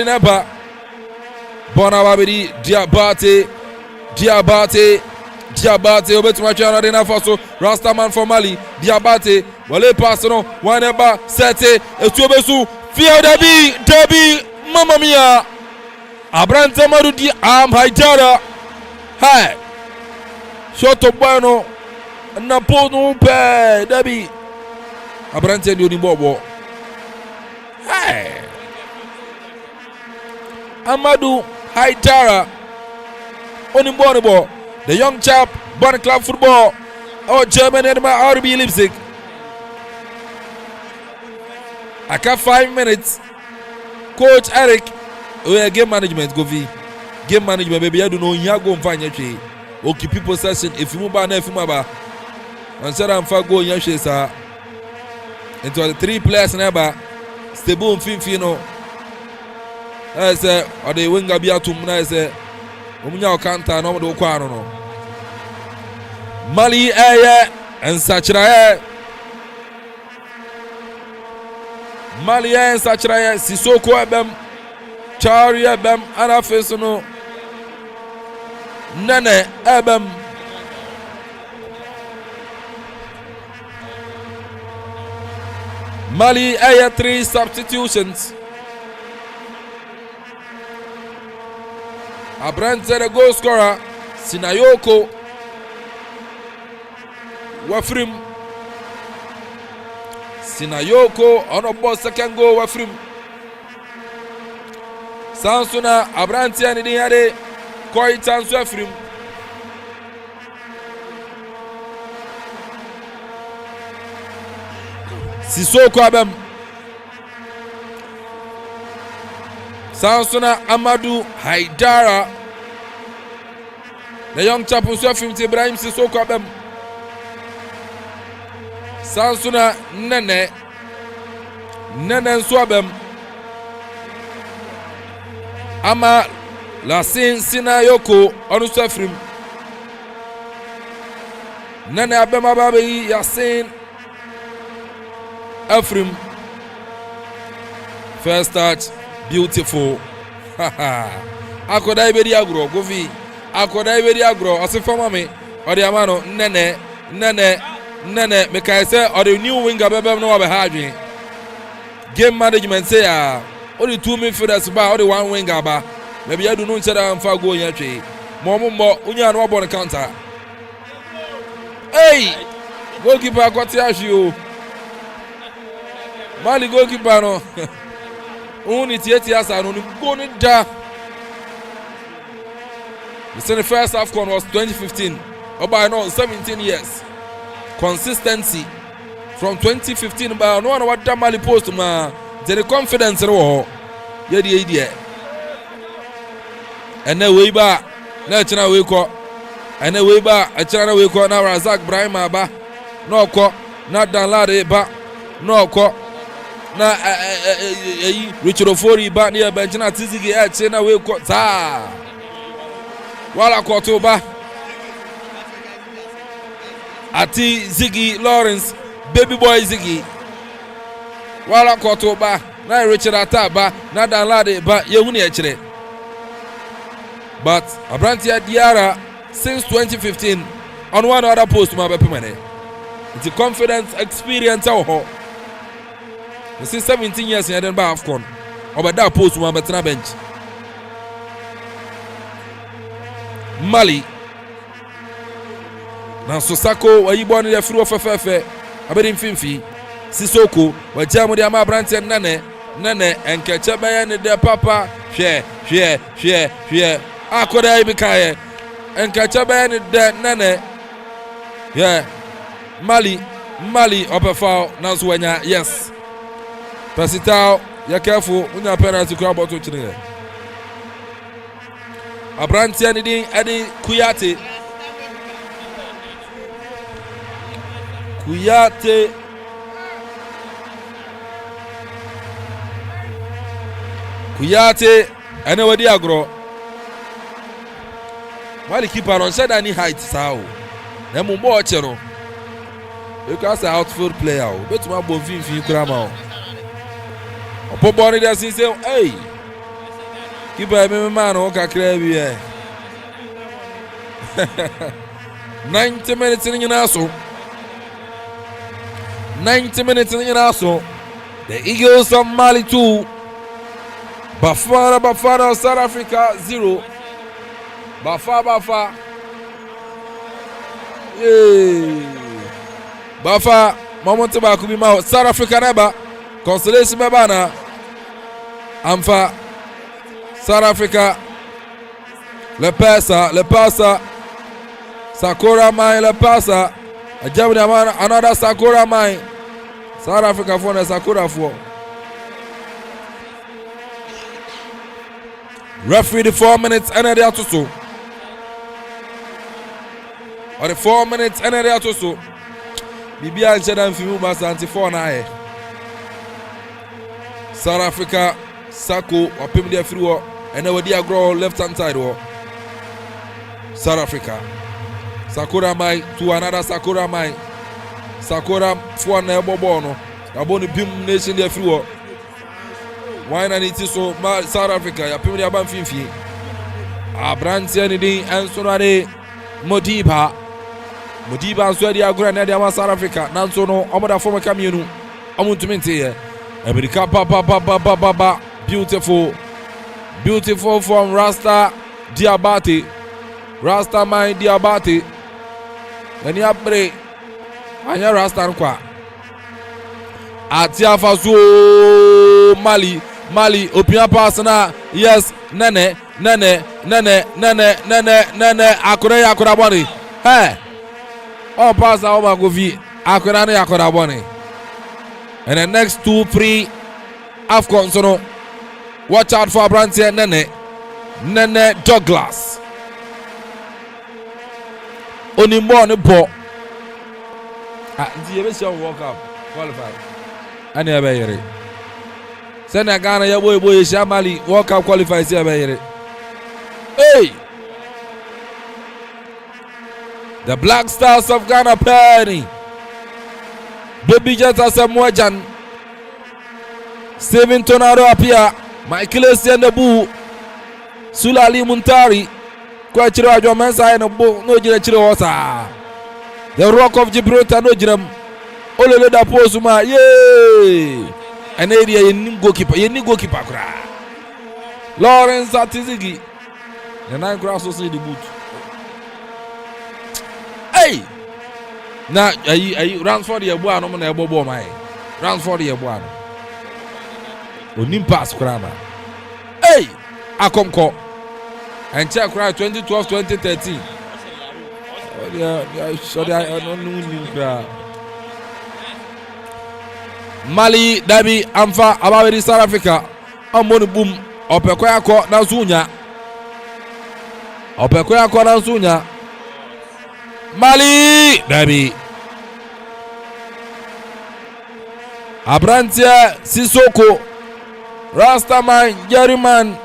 nepa. Bona babedi Diabate obetuma chana de na faso Rastaman for Mali. Diabate wale pass no waneba sete etuobesu field derby mamma mia. Abrante Marudi Haidara. Hey. Shot of bueno. Napono pe Debi. Abrante Dioni Bobo. Hey. Amadou Haidara. Onimbo. The young chap born club football. Oh German and my RB Leipzig. I got 5 minutes. Coach Eric. Oh, game management go v. Game management baby I don't know you go find your tree. Okay people possession if you move by if you maba. And so I'm go your sir. Into the 3 players never stable Finfino. I say or the winger be out to I say Omunya Okanta no do kwa no. Mali and Sachira. Mali and Sachira Sissoko Ebem Chari Ebem Anafesono Nene Ebem Mali 3 substitutions. Abrante the goal scorer Sinayoko Wafrim Sinayoko on a ball second goal Wafrim Sansuna Abrante and Diade Koitan Wafrim Sissoko Abem Sansuna Amadou Haidara. The young chap who saw him to Ibrahim Sissoko Abem. Sansuna Nene Swabem. Ama Lasin Sinayoko Onusafrim. Nene Abem Ababi Yasin Ephraim. First touch. Beautiful. Akodai bedi agro govi. Akodai bedi agro osifama me odi amano nene me kai say odi new winger bebem no be hadwen. Game management say odi 2 midfielders ba odi 1 winger ba. Maybe you do no ncheda amfa go nya twe. Mommo unya no ball counter. Hey! Goalkeeper got yashi o. Mali goalkeeper no. Only Tiasa no go ni da. The first AFCON was 2015. About no 17 years. Consistency from 2015 by no one what Mali post ma the confidence no. Yedi idea. And then way back. Na china we ko. And then way back. China we ko na Razak Barima ba. No ko. Na Danlade ba. No ko. Na Richard Ofori ba near Benjina Tizigi China we ko ta. Wala ko to ba. Ati Ziggy Lawrence, baby boy Ziggy. Wala ko to ba. Na Richard Ataba, na Danlade ba yehuni echire. But Abrantia Diarra since 2015 on one other post ma be pemane. It's a confidence experience ho. Since 17 years in Eden ba AFCON. Oba that post ma betena bench. Mali. Na Sosako wayibo ne afiri ofefefe. Abedi mfimfi. Sisoko wajamu dia ma Abrantia nane enkeche be ne de papa hwe akoda ibikaye enkacha be ne de nane yeah Mali opefa nanso wanya yes Pasitao ya careful unya penalty kura bottle chine Abrantia ni din edi Kuyate ene wadi agro Mali keeper on said any height sao na mo bo ochero because outfield player o betuma bo finfin kura ma o opo boni dey say hey keeper me man o kakra bi e 90 minutes in Yanaso 90 minutes in Yanaso the Eagles of Mali 2 Bafana South Africa 0 Bafa Bafa moment ba kubi ma South Africa neba consolation bana Amfa South Africa le passa Sakura Mai le passa Ajabni another Sakura Mai South Africa for the Sakura for referee the 4 minutes and a to so. Or the 4 minutes and a to so. Bibia and Chedan Fimu Masanti 4 na South Africa Sako or Pimdia Friwo and over the grow left hand side or South Africa. Sakura Mai to another Sakura Mai. Sakura for an elbow bono. Aboni Pim Nation there Friwo. Why not it so South Africa ya pimdi aban finfi Abrantia ni din ensorade Modiba so dia agora na dia South Africa nanso no omoda former kamienu omuntumenti ye America ba beautiful from Rasta Diabate Rasta my Diabate eni abre anya Rasta nkwa atia faso Mali open pass na yes nene akora boni hey all pass na o go vi akora boni and the next 2-3 AFCON so no watch out for Abrantia nene Douglas onimbo ne bo the emission World Cup qualified ani abayere Sena Ghana ya boy Shamali World Cup qualifies here abayere hey the Black Stars of Ghana penny baby just as a Mojan Steven Tonado appear Michael Sendebu Sulali Muntari kwa chiro ajo mensa no bo no jire chiro osa the Rock of Gibraltar no jiram olele da posuma ye an area yen goalkeeper kra Lawrence Atizigi the nine cross so the boot hey na ayi Ransford ye boa no na ebo bo mai Ransford ye boa no onim pass krana hey akomko enche kra 2012 2013 Mali Dabi Amfa Abawedi South Africa Amonu boom Opekoya ko na Zunya Opekoya ko na Zunya Mali Dabi Abrantia Sissoko Rastaman Jeriman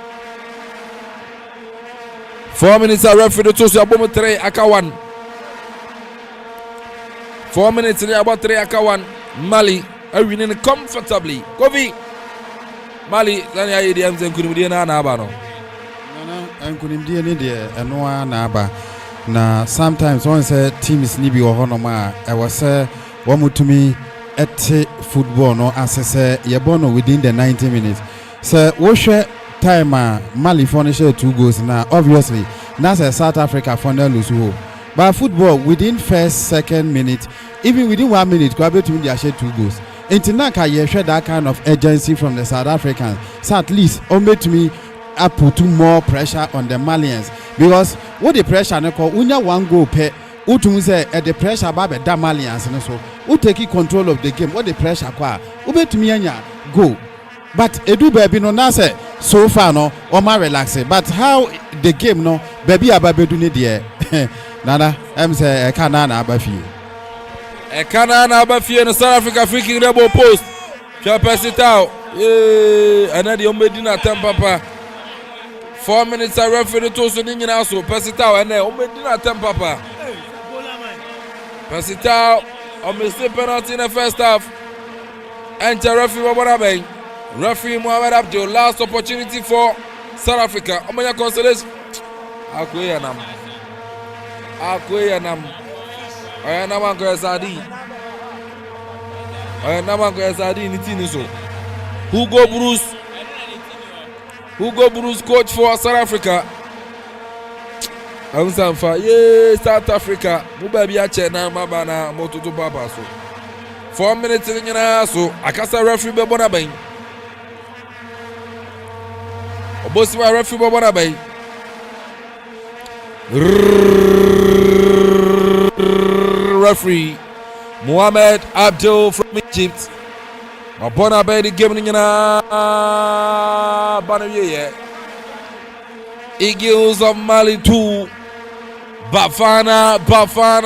4 minutes a referee to so abomu 3 aka 1 4 minutes about 3 aka 1 Mali are winning comfortably. Kofi Mali zani ayi di amze nkunimdie na aba no. No nkunimdie ni de eno na aba na sometimes one say teams ni bi wo ho no ma e wo say wo mutumi ete football no asese ye bono within the 90 minutes. So wo hwe time Mali finish 2 goals now obviously that's a South Africa final lose ho. But football within first second minute even within 1 minute go able to win their share 2 goals. Intinaka ye share that kind of urgency from the South Africans. So at least made to me put more pressure on the Malians because what the pressure na call unya 1 goal per utum say the pressure ba be da Malians so who take control of the game what the pressure kwa ube to me anya go but edu baby no na say so far no o ma relax but how the game no baby ababedu ne de nana em say e kana na abafi Ekana na abafie no South Africa free kick rebel post. Chapesitao. Anadi omedi na tempapa. 4 minutes a referee to so nyina so Pesitao ene omedi na tempapa. Pesitao on mistake penalty in the first half. Enter referee Wabarabe. Referee Mohamed Abdul last opportunity for South Africa. Omanya consolation. Akwe nam. Ayana mango Esadi. Ayana mango Esadi nitini so. Hugo Bruce coach for South Africa. Amusanfa South Africa. Mubabi ache na mabana motutu baba so. 4 minutes nyina so akasa referee be bona ban. Obosi wa referee be bona ban. Referee Mohamed Abdul from Egypt. Abona by the game nyina banaye. Eagles of Mali 2 Bafana Bafa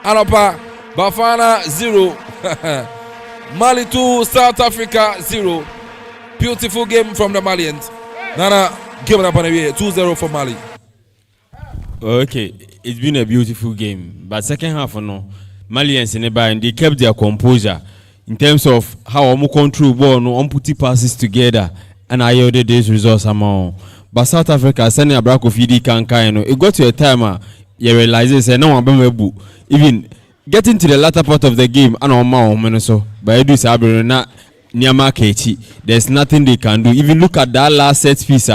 Anapa Bafana 0 Mali 2 South Africa 0. Beautiful game from the Malians. Nana give up on 2-0 for Mali. Okay, it's been a beautiful game, but second half no, Malians in the bar and they kept their composure in terms of how omu control ball no put passes together and I yielded these results among. But South Africa sending a brack of ED Kankai, it got to a time you realize say no one even getting to the latter part of the game and on my so but I do say na Nyama Kechi, there's nothing they can do. Even look at that last set piece.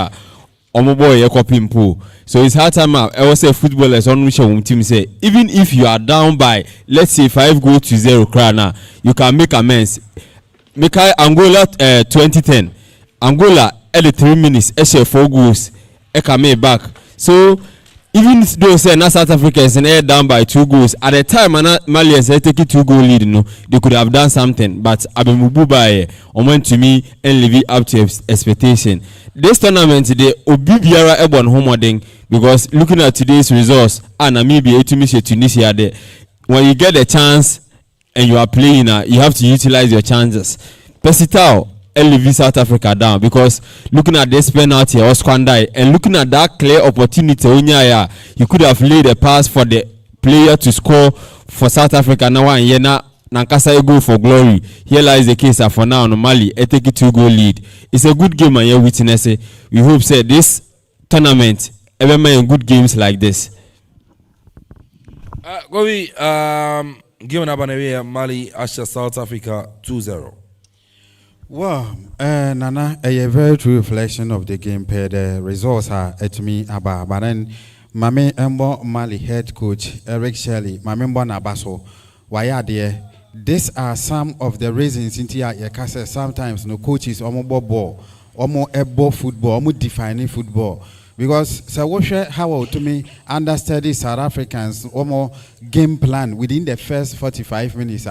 So it's hard time. I was a footballers on which team say even if you are down by let's say 5-0 krana, you can make amends. Make Angola 2010. Angola every 3 minutes, 4 goals, come back. So even though say na South Africa is down by 2 goals at the time Malians take 2-goal lead they could have done something but abemububa went to me and live up to expectation. This tournament they obibiara ebon homoding because looking at today's results and Namibia to Tunisia there when you get a chance and you are playing you have to utilize your chances. Pesitao leave South Africa down because looking at this penalty or squander and looking at that clear opportunity you could have laid a pass for the player to score for South Africa now and yena Nankasa go for glory. Here lies the case for now on Mali take a 2-goal lead. It's a good game and you witness it. We hope say this tournament ever make good games like this. Govi given up on Mali Asha South Africa 2-0. Well, Nana, a very true reflection of the game. The results are at me about, but then Mame Embo Mali head coach Eric Shelley, Mame Bona Basso, why are there? these are some of the reasons into your case. Sometimes no coaches omo ball, omo ebo football, omo defining football. Because so what how to me understudy South Africans omo game plan within the first 45 minutes.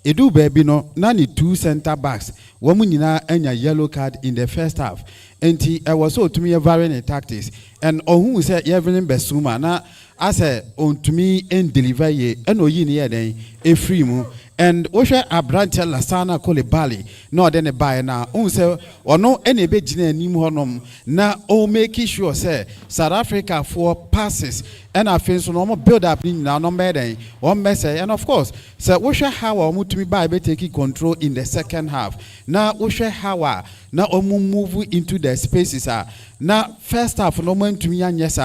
Edu baby no nani 2 center backs. Woman nina enya yellow card in the first half. And I was so to me a varying tactics. And who said Evelyn Besuma na I said on to me and deliver ye and no yin day a free move. And Osha Abrantel Lasana Kolibali, no then a buy now. Say or no any big nim na o make sure say South Africa 4 passes and I feel so normal build up in now no better one message and of course so Osha how to me by taking control in the second half. Now Osha how now move into the spaces now first half no man to me and yes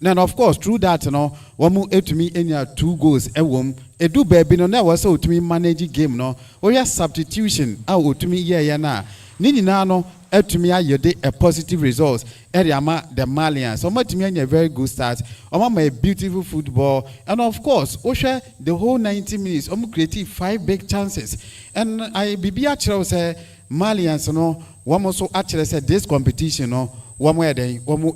then of course through that you know one to me any 2 goals do baby no na was so to me manage game no or your substitution out to me yeah na nini na no to me a positive results area the Malians so much me a very good start my beautiful football and of course Osha the whole 90 minutes creative 5 big chances and I be actually say Malians no one also actually said this competition no one more day one more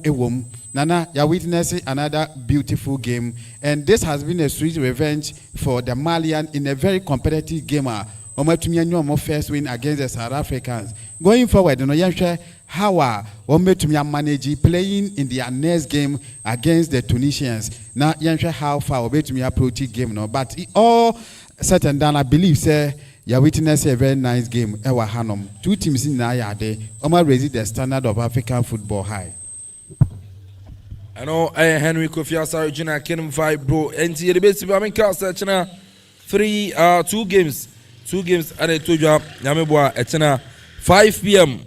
Nana, you are witnessing another beautiful game, and this has been a sweet revenge for the Malian in a very competitive game. Omo first win against the South Africans. Going forward, you know, how Omo manage playing in their next game against the Tunisians. Now, how far Omo approach game, no, but all said and done, I believe, say. You witness a very nice game. Ewa Hanum. 2 teams in Nayade. Omo raise the standard of African football high. I know Henry Kofi Asare Jina Kenim vibe bro. And the best I mean cast 2 games. 2 games and I told you Yameboa etena 5 p.m.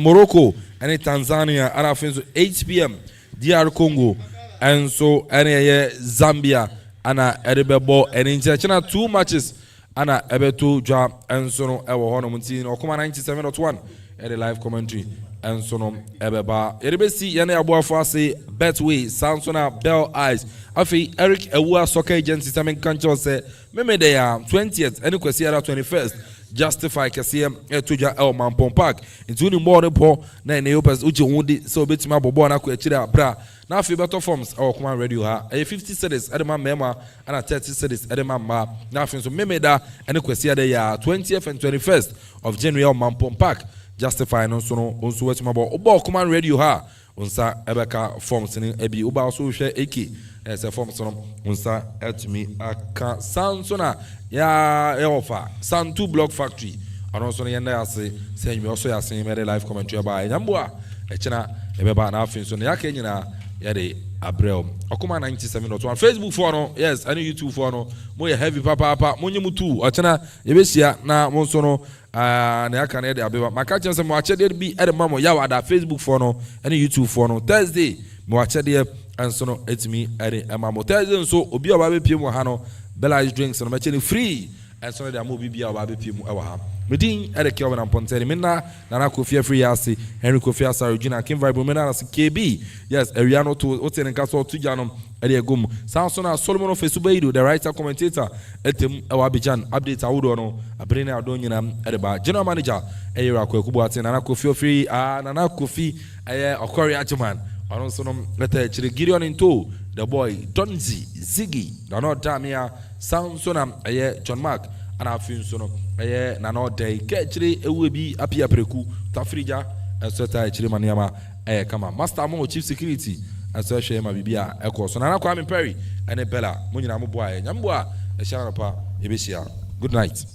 Morocco and Tanzania and I think 8 p.m. DR Congo and so and Zambia and Edebebo and in 2 matches and Ebeto Job and so no ever honomunti or 97.1 at the live commentary. And so no ebeba erebesi yane aboafo ase Betway Samsona Bell Eyes afi Eric Ewua Soccer Agency samen kancho se meme dey 20th ene kwesi ara 21st justify kese etuja el Mampong Park into ni more po na ne opes uche wudi so betima bobo na ko akire abra na afi better forms our command radio ha 50 cities edema mema and 30 cities edema ma na afi so meme da ene kwesi ara ya 20th and 21st of January Mampong Park justify no so no onso wetima bo obo command radio ha onsa ebeka forms ni ebi oba so hwe eke ese forms no onsa etumi aka sansona ya offer Santu Block Factory ano so no yenda ase se nwi oso ya sen mere live commentary ba nyambo a echena ebeba na afin so no yaka nyina ya de abrel okuma 97.1 Facebook for no yes and YouTube for no mo ye heavy papa mo nyimutu ochena yebesia na mo so no na yaka na de abeba maka chense mo achede bi ede mamo yawa da Facebook for no and YouTube for no Thursday mo achede and so no etimi ede mamo Thursday so obi oba be pie mo ha no Bella drinks no machine free and so de amobi bia oba be pie mo ewa ha medin ede ke oba na pontene minna na Kofi free yasi Henry Kofi Asare Jina Kim Vibe mena na KB yes Ariano to oten nka so to janom ede egum Samsona Solomon of Esubaido the writer commentator etem ewa Abidjan update awudo no abrene adon nyina ede ba general manager Eyira Kwakubu aten na Kofi free na Kofi Okori Achiman anon so no meta chire Gideon into the boy Donzi Ziggy na no damia Samsona John Mark and I feel so no na no day kechire ewu bi apia preku tafrija esota echire maniama kama master mo chief security aso hwe ma bibia ekoso na Kwame Perry ene Bella mo nyina mo boa nyambo a ehya na pa ebeshia good night.